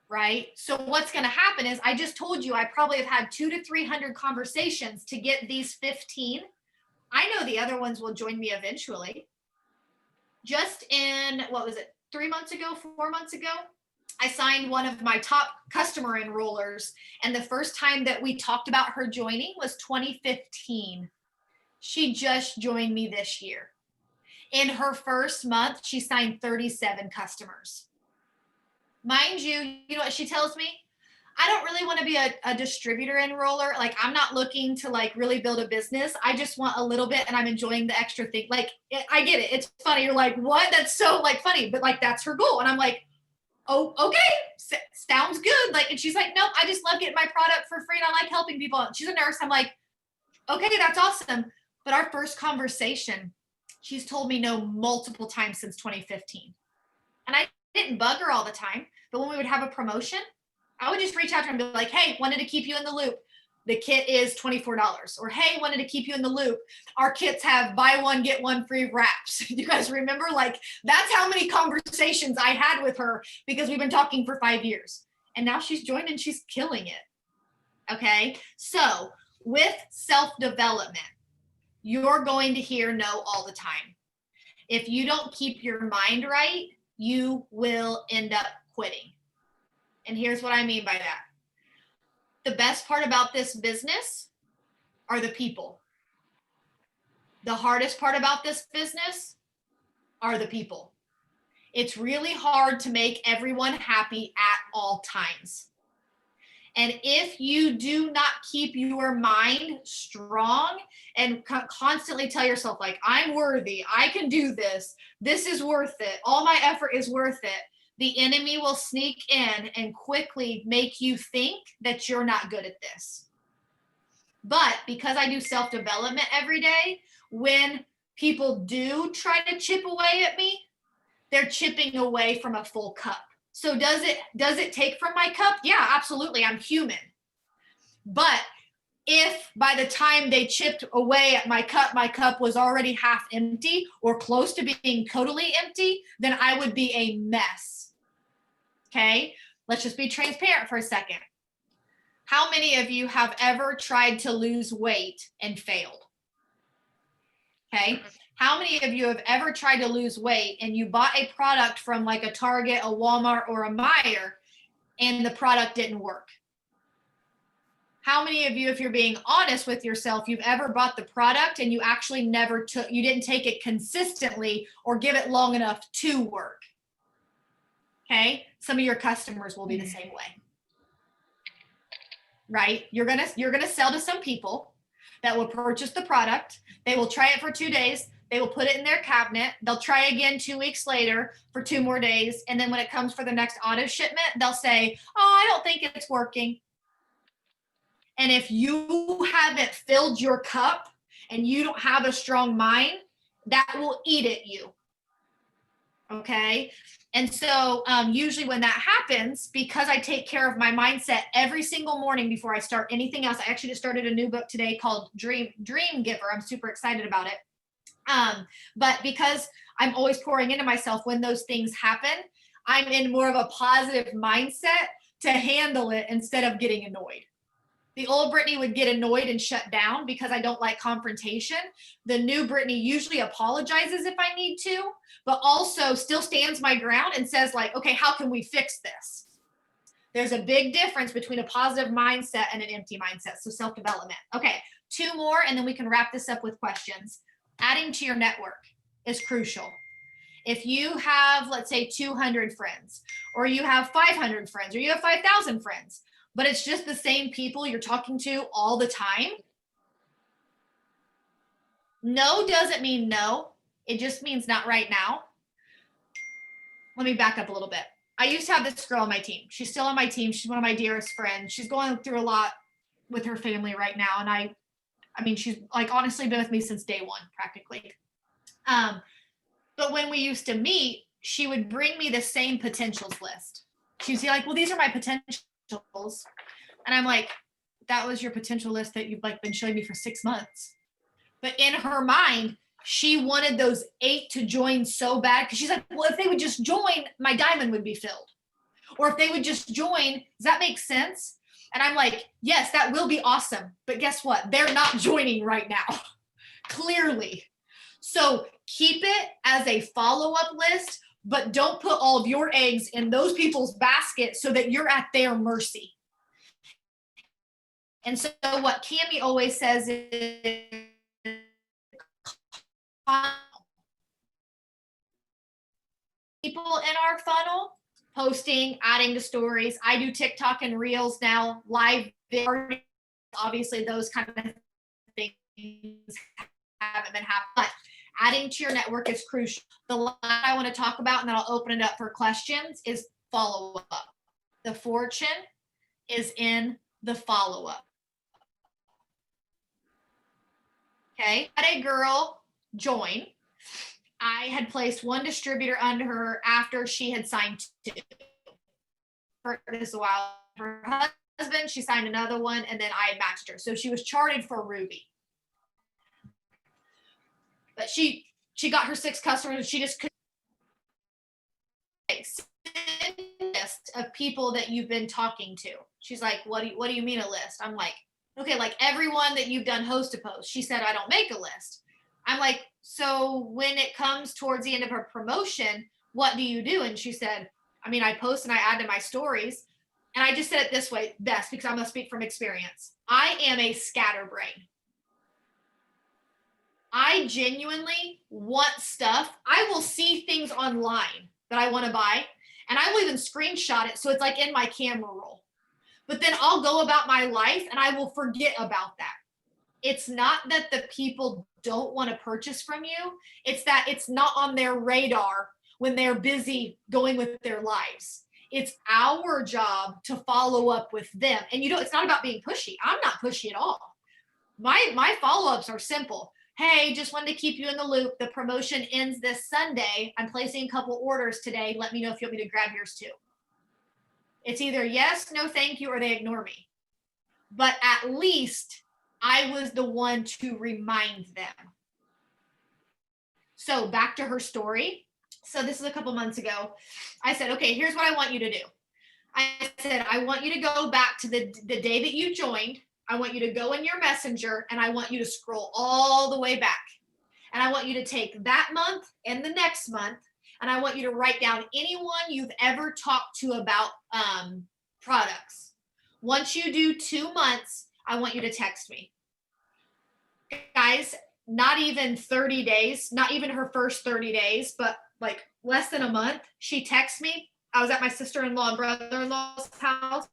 right? So what's going to happen is I just told you I probably have had 200 to 300 conversations to get these 15. I know the other ones will join me eventually. Just in, 4 months ago, I signed one of my top customer enrollers. And the first time that we talked about her joining was 2015. She just joined me this year. In her first month, she signed 37 customers. Mind you, you know what she tells me? I don't really want to be a distributor enroller. Like, I'm not looking to like really build a business. I just want a little bit and I'm enjoying the extra thing. Like, I get it. It's funny. You're like, what? That's so like funny. But like, that's her goal. And I'm like, oh, okay. Sounds good. Like, and she's like, no, I just love getting my product for free. And I like helping people. And she's a nurse. I'm like, okay, that's awesome. But our first conversation, she's told me no multiple times since 2015. And I didn't bug her all the time. But when we would have a promotion, I would just reach out to her and be like, hey, wanted to keep you in the loop. The kit is $24. Or, hey, wanted to keep you in the loop. Our kits have buy one, get one free wraps. You guys remember? Like, that's how many conversations I had with her because we've been talking for 5 years. And now she's joined and she's killing it. Okay? So with self-development, you're going to hear no all the time. If you don't keep your mind right, you will end up quitting. And here's what I mean by that. The best part about this business are the people. The hardest part about this business are the people. It's really hard to make everyone happy at all times. And if you do not keep your mind strong and constantly tell yourself, like, I'm worthy, I can do this, this is worth it, all my effort is worth it, the enemy will sneak in and quickly make you think that you're not good at this. But because I do self-development every day, when people do try to chip away at me, they're chipping away from a full cup. So does it take from my cup? Yeah, absolutely. I'm human. But if by the time they chipped away at my cup was already half empty or close to being totally empty, then I would be a mess. Okay? Let's just be transparent for a second. How many of you have ever tried to lose weight and failed? Okay? How many of you have ever tried to lose weight and you bought a product from like a Target, a Walmart, or a Meijer, and the product didn't work? How many of you, if you're being honest with yourself, you've ever bought the product and you actually you didn't take it consistently or give it long enough to work? Okay? Some of your customers will be the same way. Right? You're gonna sell to some people that will purchase the product. They will try it for 2 days. They will put it in their cabinet. They'll try again 2 weeks later for 2 more days. And then when it comes for the next auto shipment, they'll say, oh, I don't think it's working. And if you haven't filled your cup and you don't have a strong mind, that will eat at you. Okay? And so usually when that happens, because I take care of my mindset every single morning before I start anything else, I actually just started a new book today called Dream Giver. I'm super excited about it. But because I'm always pouring into myself when those things happen, I'm in more of a positive mindset to handle it instead of getting annoyed. The old Brittany would get annoyed and shut down because I don't like confrontation. The new Brittany usually apologizes if I need to, but also still stands my ground and says like, okay, how can we fix this? There's a big difference between a positive mindset and an empty mindset. So self-development. Okay, 2 more, and then we can wrap this up with questions. Adding to your network is crucial. If you have, let's say, 200 friends, or you have 500 friends, or you have 5,000 friends, but it's just the same people you're talking to all the time, no doesn't mean no. It just means not right now. Let me back up a little bit. I used to have this girl on my team. She's still on my team. She's one of my dearest friends. She's going through a lot with her family right now. And I mean, she's like honestly been with me since day one, practically. But when we used to meet, she would bring me the same potentials list. She'd say like, well, these are my potentials. And I'm like, that was your potential list that you've like been showing me for 6 months. But in her mind, she wanted those 8 to join so bad because she's like, well, if they would just join, my diamond would be filled. Or if they would just join, does that make sense? And I'm like, yes, that will be awesome. But guess what? They're not joining right now, clearly. So keep it as a follow-up list, but don't put all of your eggs in those people's basket so that you're at their mercy. And so what Cammie always says is people in our funnel, posting, adding to stories. I do TikTok and Reels now, live videos. Obviously, those kind of things haven't been happening. But adding to your network is crucial. The line I want to talk about, and then I'll open it up for questions, is follow-up. The fortune is in the follow-up. Okay, I had a girl join. I had placed 1 distributor under her after she had signed 2. For this a while. Her husband, she signed another one, and then I had matched her. So she was charted for Ruby. But she got her 6 customers, and she just couldn't. List of people that you've been talking to. She's like, what do you mean a list? I'm like, okay, like everyone that you've done host to post. She said, I don't make a list. I'm like, so when it comes towards the end of her promotion, what do you do? And she said, I mean, I post and I add to my stories. And I just said it this way best because I'm going to speak from experience. I am a scatterbrain. I genuinely want stuff. I will see things online that I want to buy, and I will even screenshot it so it's like in my camera roll. But then I'll go about my life and I will forget about that. It's not that the people don't want to purchase from you. It's that it's not on their radar when they're busy going with their lives. It's our job to follow up with them. And it's not about being pushy. I'm not pushy at all. My follow-ups are simple. Hey, just wanted to keep you in the loop. The promotion ends this Sunday. I'm placing a couple orders today. Let me know if you want me to grab yours too. It's either yes, no, thank you, or they ignore me. But at least I was the one to remind them. So back to her story. So this is a couple months ago. I said, okay, here's what I want you to do. I said, I want you to go back to the day that you joined. I want you to go in your messenger and I want you to scroll all the way back. And I want you to take that month and the next month, and I want you to write down anyone you've ever talked to about products. Once you do 2 months, I want you to text me. Guys, not even 30 days, not even her first 30 days, but like less than a month, she texts me. I was at my sister-in-law and brother-in-law's house.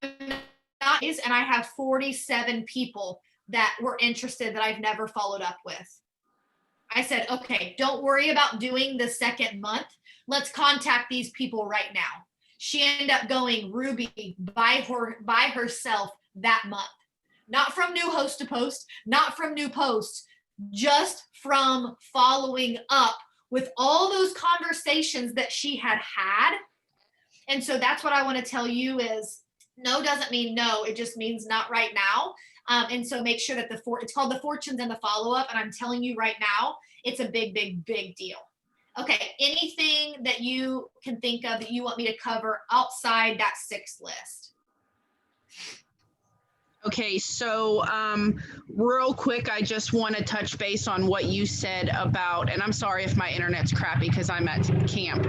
And I have 47 people that were interested that I've never followed up with. I said, okay, don't worry about doing the second month. Let's contact these people right now. She ended up going Ruby by herself that month. Not from new host to post, not from new posts, just from following up with all those conversations that she had. And so that's what I want to tell you is no doesn't mean no. It just means not right now. And so make sure that it's called the fortunes and the follow-up. And I'm telling you right now, it's a big, big, big deal. Okay. Anything that you can think of that you want me to cover outside that 6 list? Okay, so real quick, I just want to touch base on what you said about, and I'm sorry if my internet's crappy because I'm at camp,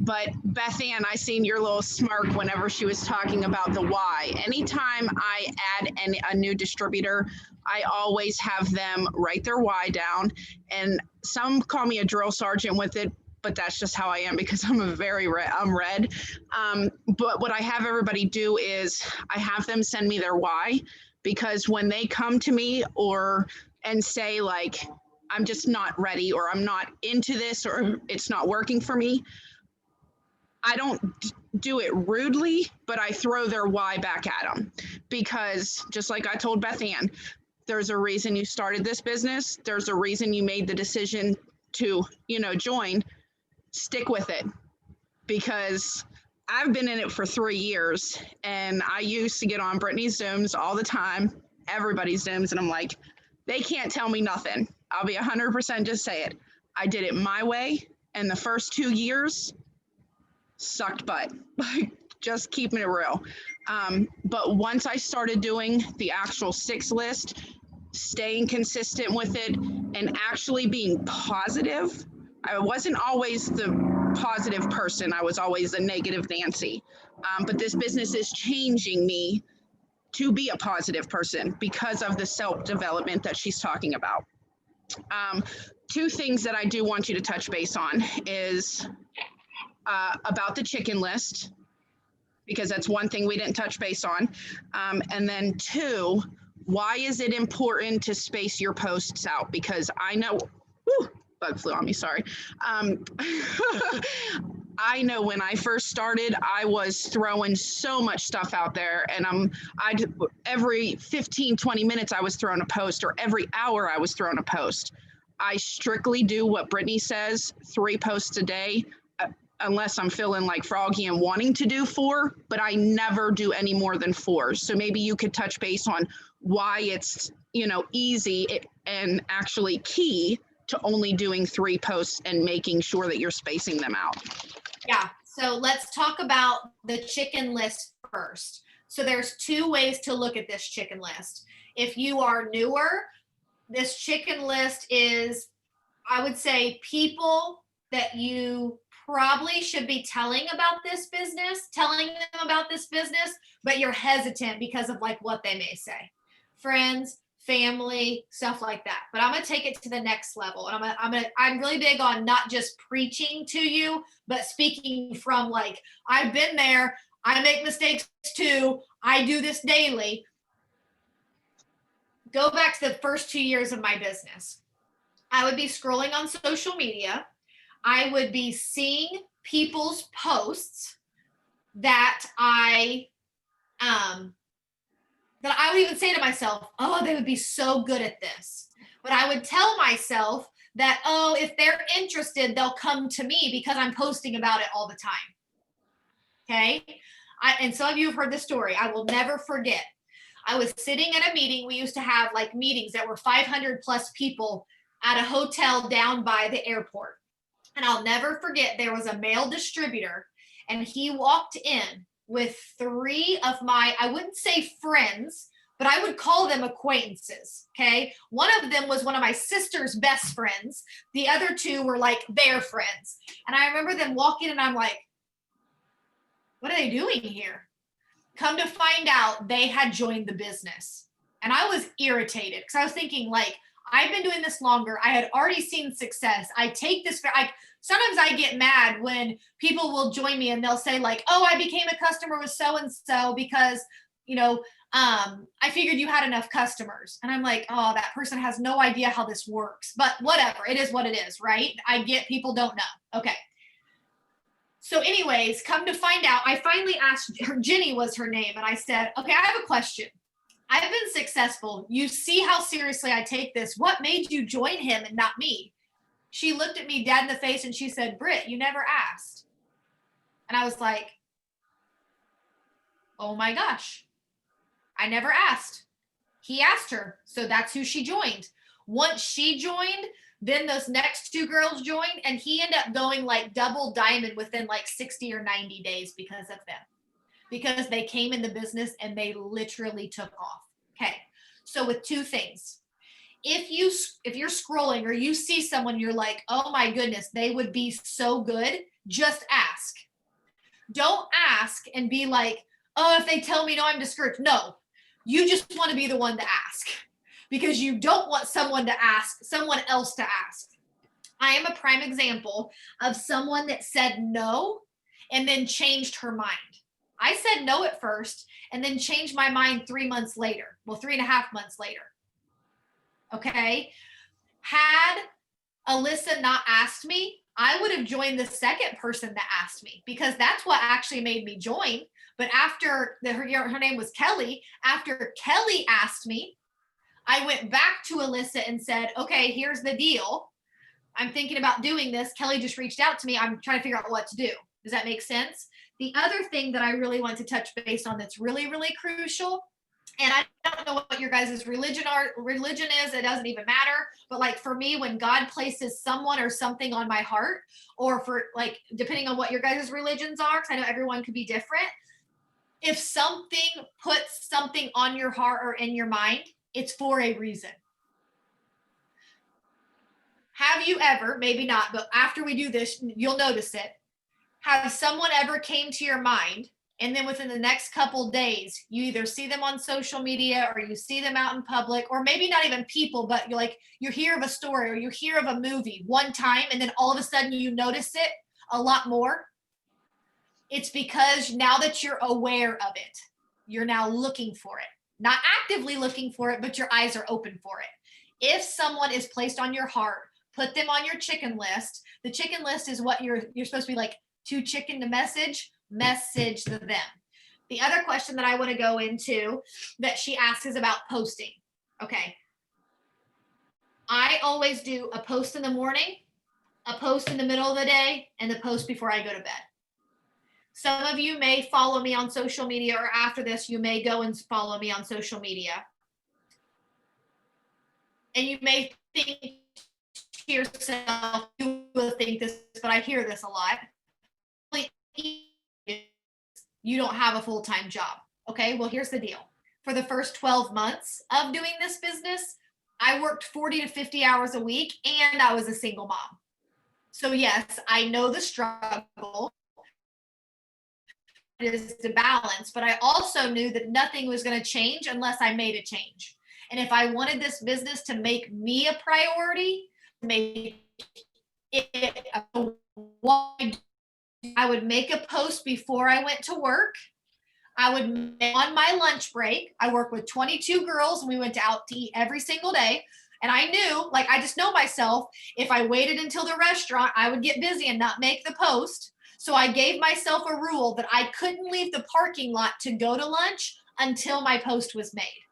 but Beth Ann, I seen your little smirk whenever she was talking about the why. Anytime I add a new distributor, I always have them write their why down, and some call me a drill sergeant with it, but that's just how I am because I'm I'm red. But what I have everybody do is I have them send me their why, because when they come to me and say like, I'm just not ready, or I'm not into this, or it's not working for me, I don't do it rudely, but I throw their why back at them, because just like I told Beth Ann, there's a reason you started this business. There's a reason you made the decision to, join. Stick with it, because I've been in it for 3 years, and I used to get on Brittany's Zooms all the time, everybody's Zooms, and I'm like, they can't tell me nothing. I'll be 100% just say it. I did it my way, and the first 2 years sucked butt, like just keeping it real. But once I started doing the actual 6 list, staying consistent with it, and actually being positive, I wasn't always the positive person. I was always a negative Nancy. But this business is changing me to be a positive person because of the self-development that she's talking about. 2 things that I do want you to touch base on is about the chicken list, because that's one thing we didn't touch base on. And then 2, why is it important to space your posts out? Because I know, bug flew on me, sorry. I know when I first started, I was throwing so much stuff out there, and every 15, 20 minutes I was throwing a post, or every hour I was throwing a post. I strictly do what Brittany says, 3 posts a day, unless I'm feeling like froggy and wanting to do 4, but I never do any more than 4. So maybe you could touch base on why it's, easy and actually key to only doing 3 posts and making sure that you're spacing them out. Yeah. So let's talk about the chicken list first. So there's 2 ways to look at this chicken list. If you are newer, this chicken list is, I would say, people that you probably should be telling them about this business, but you're hesitant because of like what they may say. Friends, family, stuff like that. But I'm going to take it to the next level. And I'm really big on not just preaching to you, but speaking from like, I've been there. I make mistakes too. I do this daily. Go back to the first 2 years of my business. I would be scrolling on social media. I would be seeing people's posts that I would even say to myself, oh, they would be so good at this. But I would tell myself that, oh, if they're interested, they'll come to me because I'm posting about it all the time. Okay. And some of you have heard this story. I will never forget. I was sitting at a meeting. We used to have like meetings that were 500 plus people at a hotel down by the airport. And I'll never forget, there was a male distributor and he walked in with 3 of my, I wouldn't say friends, but I would call them acquaintances. Okay. One of them was one of my sister's best friends. The other 2 were like their friends. And I remember them walking and I'm like, what are they doing here? Come to find out, they had joined the business. And I was irritated because I was thinking, like, I've been doing this longer. I had already seen success. I take this, sometimes I get mad when people will join me and they'll say like, oh, I became a customer with so-and-so because, you know, I figured you had enough customers. And I'm like, oh, that person has no idea how this works, but whatever, it is what it is, right? I get people don't know. Okay. So anyways, come to find out, I finally asked her, Jenny was her name. And I said, okay, I have a question. I've been successful. You see how seriously I take this. What made you join him and not me? She looked at me dead in the face and she said, Brit, you never asked. And I was like, oh my gosh, I never asked. He asked her. So that's who she joined. Once she joined, then those next 2 girls joined and he ended up going like double diamond within like 60 or 90 days because of them. Because they came in the business and they literally took off. Okay. So with 2 things, if you're scrolling or you see someone, you're like, oh my goodness, they would be so good. Just ask. Don't ask and be like, oh, if they tell me no, I'm discouraged. No, you just want to be the one to ask because you don't want someone else to ask. I am a prime example of someone that said no and then changed her mind. I said no at first and then changed my mind 3 months later. Well, 3.5 months later. Okay. Had Alyssa not asked me, I would have joined the second person that asked me because that's what actually made me join. But after her name was Kelly, after Kelly asked me, I went back to Alyssa and said, okay, here's the deal. I'm thinking about doing this. Kelly just reached out to me. I'm trying to figure out what to do. Does that make sense? The other thing that I really want to touch base on that's really, really crucial, and I don't know what your guys' religion is, it doesn't even matter. But like for me, when God places someone or something on my heart, or for like, depending on what your guys' religions are, because I know everyone could be different. If something puts something on your heart or in your mind, it's for a reason. Have you ever, maybe not, but after we do this, you'll notice it. Have someone ever came to your mind and then within the next couple days, you either see them on social media or you see them out in public, or maybe not even people, but you hear of a story or you hear of a movie one time and then all of a sudden you notice it a lot more? It's because now that you're aware of it, you're now looking for it. Not actively looking for it, but your eyes are open for it. If someone is placed on your heart, put them on your chicken list. The chicken list is what you're supposed to be like, too chicken to message them. The other question that I want to go into that she asks is about posting. Okay. I always do a post in the morning, a post in the middle of the day, and the post before I go to bed. Some of you may follow me on social media, or after this, you may go and follow me on social media. And you may think to yourself, you will think this, but I hear this a lot. You don't have a full-time job. Okay, well, here's the deal. For the first 12 months of doing this business, I worked 40 to 50 hours a week and I was a single mom. So yes, I know the struggle. It is the balance, but I also knew that nothing was going to change unless I made a change. And if I wanted this business to make me a priority, make it I would make a post before I went to work. I would, on my lunch break, I work with 22 girls and we went out to eat every single day. And I knew, like, I just know myself, if I waited until the restaurant, I would get busy and not make the post. So I gave myself a rule that I couldn't leave the parking lot to go to lunch until my post was made.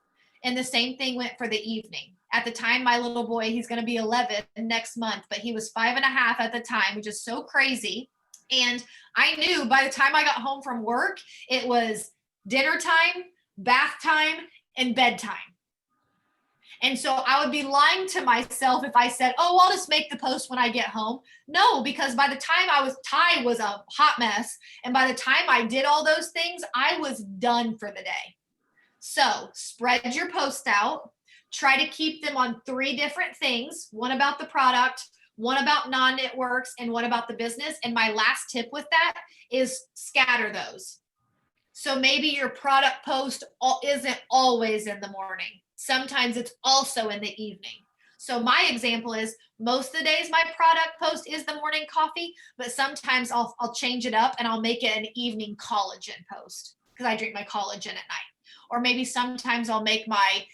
And the same thing went for the evening. At the time, my little boy, he's going to be 11 next month, but he was 5.5 at the time, which is so crazy. And I knew by the time I got home from work, it was dinner time, bath time, and bedtime. And so I would be lying to myself if I said, oh, I'll just make the post when I get home. No, because by the time Ty was a hot mess. And by the time I did all those things, I was done for the day. So spread your post out. Try to keep them on 3 different things. One about the product, one about non-networks, and one about the business. And my last tip with that is scatter those. So maybe your product post isn't always in the morning. Sometimes it's also in the evening. So my example is most of the days my product post is the morning coffee, but sometimes I'll change it up and I'll make it an evening collagen post because I drink my collagen at night. Or maybe sometimes I'll make my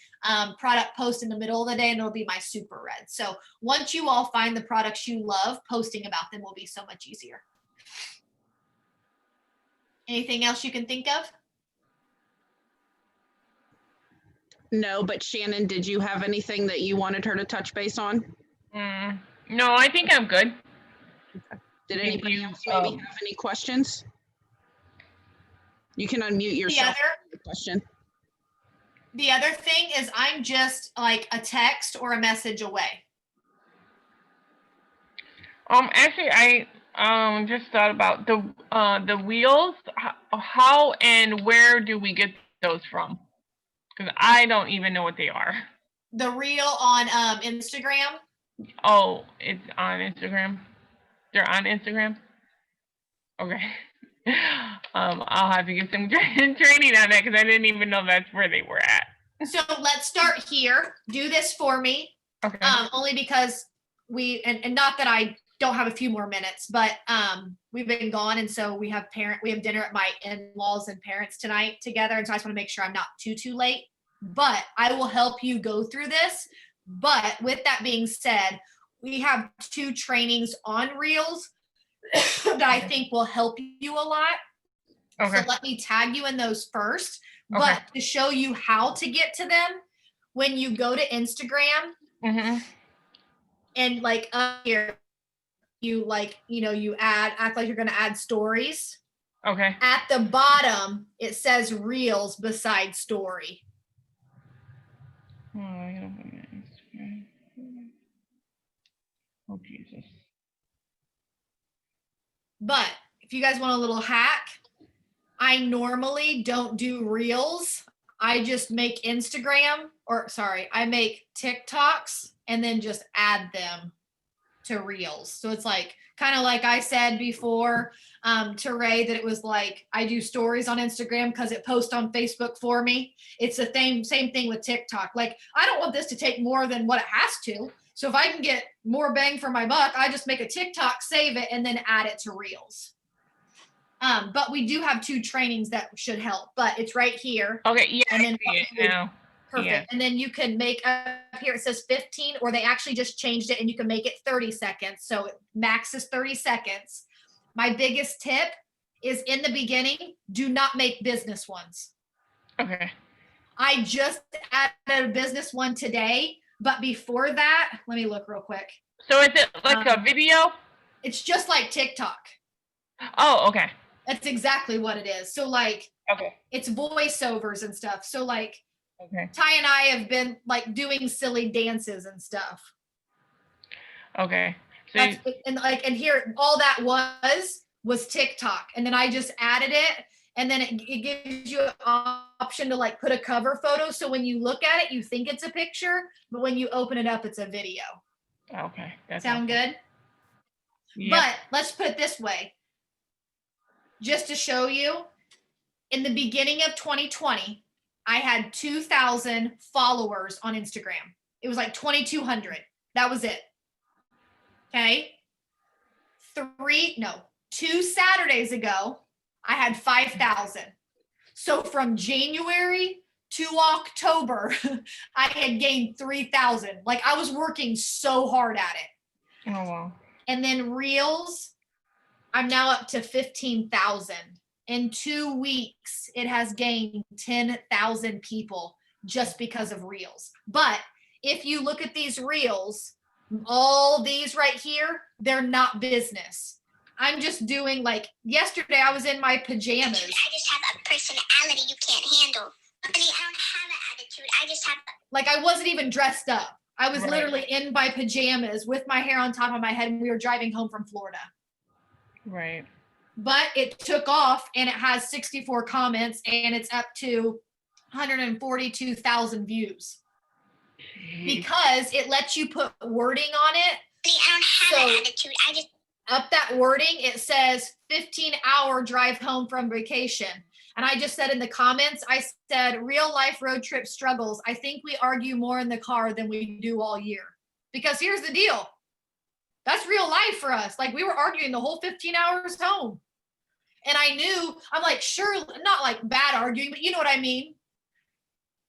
product post in the middle of the day and it'll be my super red. So once you all find the products you love, posting about them will be so much easier. Anything else you can think of? No, but Shannon, did you have anything that you wanted her to touch base on? No, I think I'm good. Did anybody else maybe have any questions? You can unmute yourself. Question. The other thing is I'm just like a text or a message away. Actually, I just thought about the wheels. How and where do we get those from? Because I don't even know what they are. The reel on Instagram. Oh, it's on Instagram. They're on Instagram. Okay. I'll have to get some training on that because I didn't even know that's where they were at. So let's start here. Do this for me. Okay. Only because and not that I don't have a few more minutes, but we've been gone, and so we have dinner at my in-laws and parents tonight together, and so I just want to make sure I'm not too late. But I will help you go through this. But with that being said, we have 2 trainings on Reels that I think will help you a lot. Okay. So let me tag you in those first. Okay. But to show you how to get to them, when you go to Instagram, and like up here, you act like you're going to add stories. Okay. At the bottom, it says Reels beside story. Oh, Jesus. But if you guys want a little hack, I normally don't do Reels. I just make I make TikToks and then just add them to Reels. So it's like, kind of like I said before to Ray, that it was like, I do stories on Instagram because it posts on Facebook for me. It's the same thing with TikTok. Like, I don't want this to take more than what it has to. So if I can get more bang for my buck, I just make a TikTok, save it, and then add it to Reels. But we do have 2 trainings that should help, but it's right here. Okay, yeah, and then I see it now. Perfect. Yeah. And then you can make up here, it says 15, or they actually just changed it and you can make it 30 seconds. So max is 30 seconds. My biggest tip is in the beginning, do not make business ones. Okay. I just added a business one today, but before that, let me look real quick. So is it like a video? It's just like TikTok. Oh, okay. That's exactly what it is. So like, okay, it's voiceovers and stuff. So like, okay, Ty and I have been like doing silly dances and stuff. Okay. So and here all that was TikTok, and then I just added it, and then it gives you an option to like put a cover photo. So when you look at it, you think it's a picture, but when you open it up, it's a video. Okay. Sound good? Yep. But let's put it this way. Just to show you, in the beginning of 2020, I had 2,000 followers on Instagram. It was like 2,200. That was it. Okay. 2 Saturdays ago, I had 5,000. So from January to October, I had gained 3,000. Like, I was working so hard at it. Oh, wow. And then Reels, I'm now up to 15,000. In 2 weeks, it has gained 10,000 people just because of Reels. But if you look at these Reels, all these right here, they're not business. I'm just doing like yesterday I was in my pajamas. I just have a personality you can't handle. Honey, I don't have an attitude. I just have like I wasn't even dressed up. I was Right. literally in my pajamas with my hair on top of my head and we were driving home from Florida. Right. But it took off and it has 64 comments and it's up to 142,000 views because it lets you put wording on it. honey, I don't have an attitude. I just Up that wording, it says 15-hour drive home from vacation. And I just said in the comments, I said, real life road trip struggles. I think we argue more in the car than we do all year. Because here's the deal. That's real life for us. Like we were arguing the whole 15 hours home. And I knew, I'm like, sure, not like bad arguing, but you know what I mean?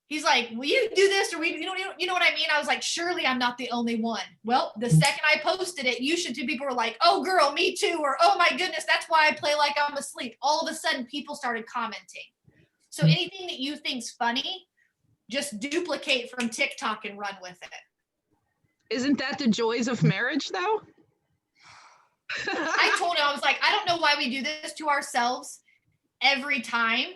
He's like, will you do this? Or you know what I mean? I was like, surely I'm not the only one. Well, the second I posted it, two people were like, oh girl, me too. Or, oh my goodness, that's why I play like I'm asleep. All of a sudden people started commenting. So anything that you think's funny, just duplicate from TikTok and run with it. Isn't that the joys of marriage though? I told him, I was like, I don't know why we do this to ourselves every time.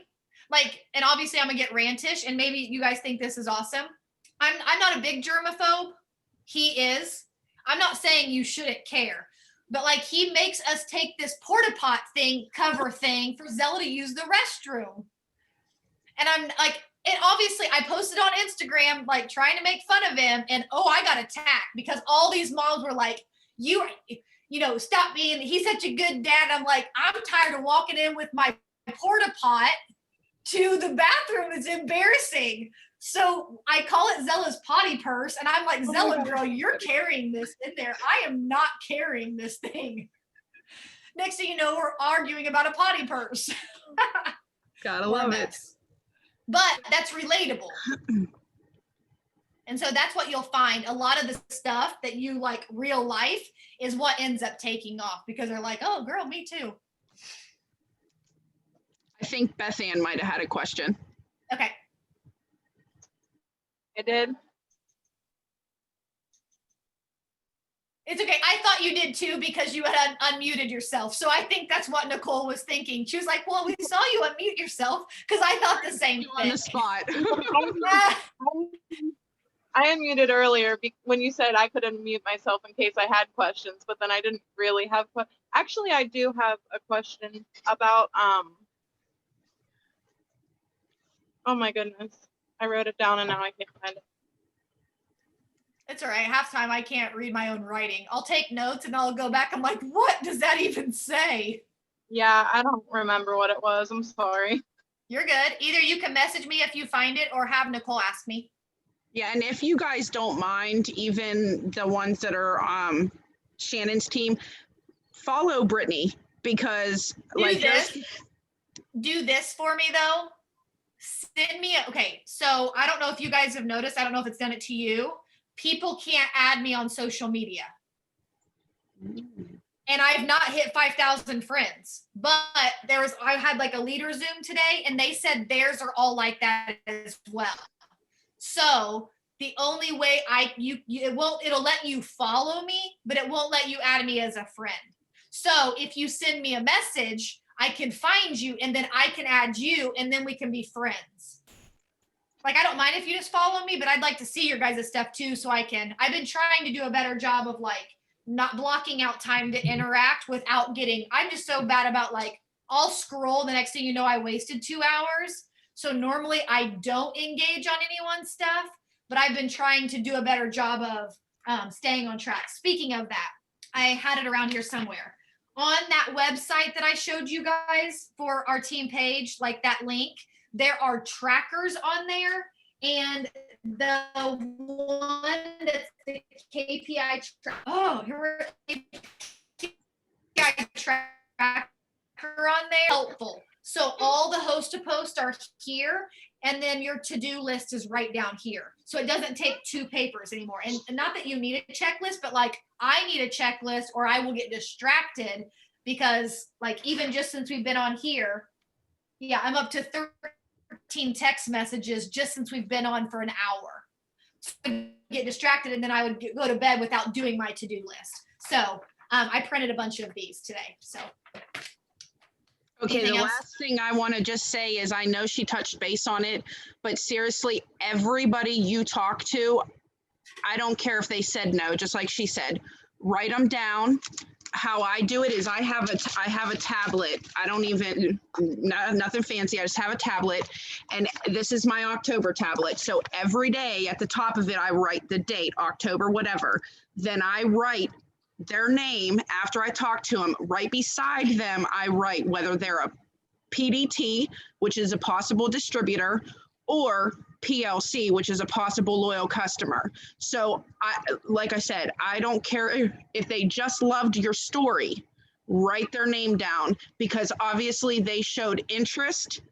Like, and obviously I'm gonna get rantish and maybe you guys think this is awesome. I'm not a big germaphobe. He is. I'm not saying you shouldn't care, but like he makes us take this porta pot cover thing for Zella to use the restroom. And I'm like, and obviously I posted on Instagram, like trying to make fun of him and I got attacked because all these moms were like, you know, stop being, he's such a good dad. I'm like, I'm tired of walking in with my porta pot to the bathroom. It's embarrassing. So I call it Zella's potty purse. And I'm like, Zella girl, you're carrying this in there. I am not carrying this thing. Next thing you know, we're arguing about a potty purse. Gotta love it. But that's relatable. And so that's what you'll find. A lot of the stuff that you like real life is what ends up taking off because they're like, oh girl, me too. I think Beth Ann might have had a question. Okay. I did. It's okay. I thought you did too because you had unmuted yourself. So I think that's what Nicole was thinking. She was like, well, we saw you unmute yourself because I thought the same You thing. on the spot. I unmuted earlier when you said I could unmute myself in case I had questions, but then I didn't really have questions. Actually, I do have a question about, oh my goodness. I wrote it down and now I can't find it. It's all right. Half time I can't read my own writing. I'll take notes and I'll go back. I'm like, what does that even say? Yeah, I don't remember what it was. I'm sorry. You're good. Either you can message me if you find it or have Nicole ask me. Yeah, and if you guys don't mind, even the ones that are Shannon's team, follow Brittany because Do this for me though. Send me okay. So I don't know if you guys have noticed. I don't know if it's done it to you. People can't add me on social media. And I've not hit 5,000 friends, but I had like a leader Zoom today and they said theirs are all like that as well. So the only way it'll let you follow me, but it won't let you add me as a friend. So if you send me a message, I can find you and then I can add you and then we can be friends. Like, I don't mind if you just follow me, but I'd like to see your guys' stuff too. So I've been trying to do a better job of like not blocking out time to interact without I'm just so bad about like, I'll scroll. The next thing you know, I wasted 2 hours. So normally I don't engage on anyone's stuff, but I've been trying to do a better job of staying on track. Speaking of that, I had it around here somewhere. On that website that I showed you guys for our team page, like that link, there are trackers on there. And the one that's the KPI tracker on there, helpful. So all the host to post are here, and then your to-do list is right down here. So it doesn't take 2 papers anymore. And not that you need a checklist, but like I need a checklist or I will get distracted because like even just since we've been on here, yeah, I'm up to 13 text messages just since we've been on for an hour. So I get distracted and then I would go to bed without doing my to-do list. So I printed a bunch of these today, so. Okay, Anything the else? last thing I want to just say is I know she touched base on it, but seriously, everybody you talk to, I don't care if they said no, just like she said, write them down. How I do it is I have a tablet. I don't even, nothing fancy. I just have a tablet, and this is my October tablet. So every day at the top of it, I write the date, October, whatever. Then I write their name after I talk to them. Right beside them, I write whether they're a PDT, which is a possible distributor, or PLC, which is a possible loyal customer. So like I said, I don't care if they just loved your story, write their name down, because obviously they showed interest,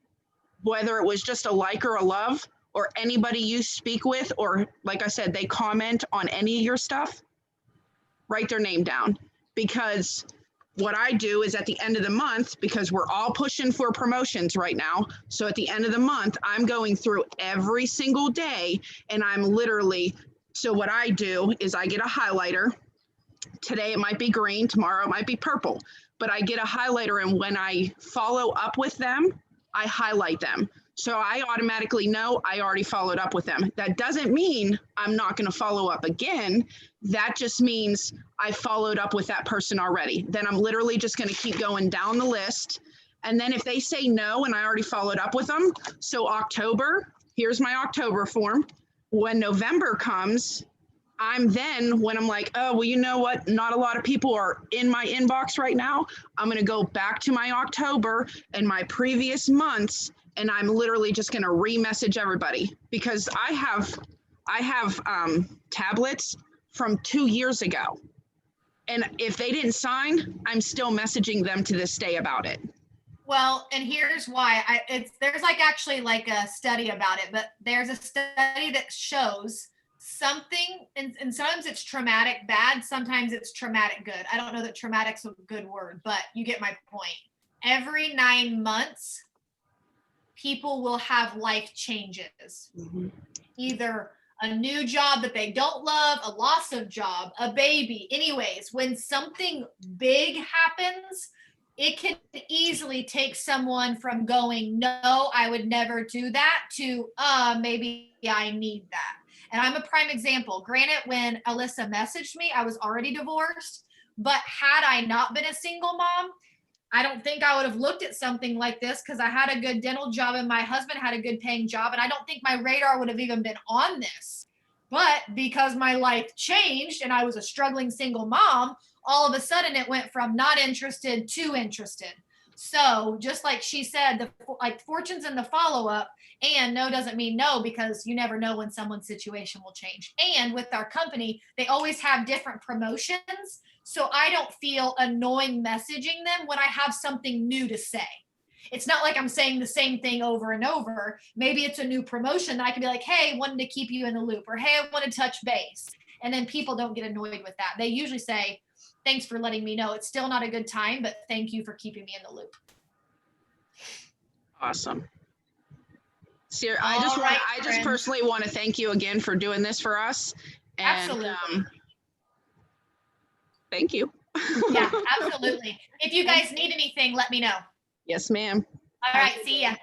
whether it was just a like or a love, or anybody you speak with, or like I said, they comment on any of your stuff, write their name down. Because what I do is at the end of the month, because we're all pushing for promotions right now. So at the end of the month, I'm going through every single day, and I'm literally, so what I do is I get a highlighter. Today it might be green, tomorrow it might be purple, but I get a highlighter, and when I follow up with them, I highlight them. So I automatically know I already followed up with them. That doesn't mean I'm not going to follow up again. That just means I followed up with that person already. Then I'm literally just going to keep going down the list. And then if they say no and I already followed up with them, so October, here's my October form. When November comes, when I'm like, oh, well, you know what? Not a lot of people are in my inbox right now. I'm going to go back to my October and my previous months, and I'm literally just going to re-message everybody, because I have tablets from 2 years ago. And if they didn't sign, I'm still messaging them to this day about it. Well, and here's why. There's actually a study about it, but there's a study that shows something, and sometimes it's traumatic bad, sometimes it's traumatic good. I don't know that traumatic's a good word, but you get my point. Every 9 months, people will have life changes. Mm-hmm. Either a new job that they don't love, a loss of job, a baby. Anyways, when something big happens, it can easily take someone from going, no, I would never do that, to maybe I need that. And I'm a prime example. Granted, when Alyssa messaged me, I was already divorced, but had I not been a single mom, I don't think I would have looked at something like this, because I had a good dental job and my husband had a good paying job. And I don't think my radar would have even been on this. But because my life changed and I was a struggling single mom, all of a sudden it went from not interested to interested. So just like she said, fortune's in the follow-up, and no doesn't mean no, because you never know when someone's situation will change. And with our company, they always have different promotions. So I don't feel annoying messaging them when I have something new to say. It's not like I'm saying the same thing over and over. Maybe it's a new promotion that I can be like, hey, wanted to keep you in the loop, or hey, I want to touch base. And then people don't get annoyed with that. They usually say, thanks for letting me know. It's still not a good time, but thank you for keeping me in the loop. Awesome. Sierra, I just personally want to thank you again for doing this for us. And, absolutely. Thank you. Yeah, absolutely. If you guys need anything, let me know. Yes, ma'am. All right. See ya.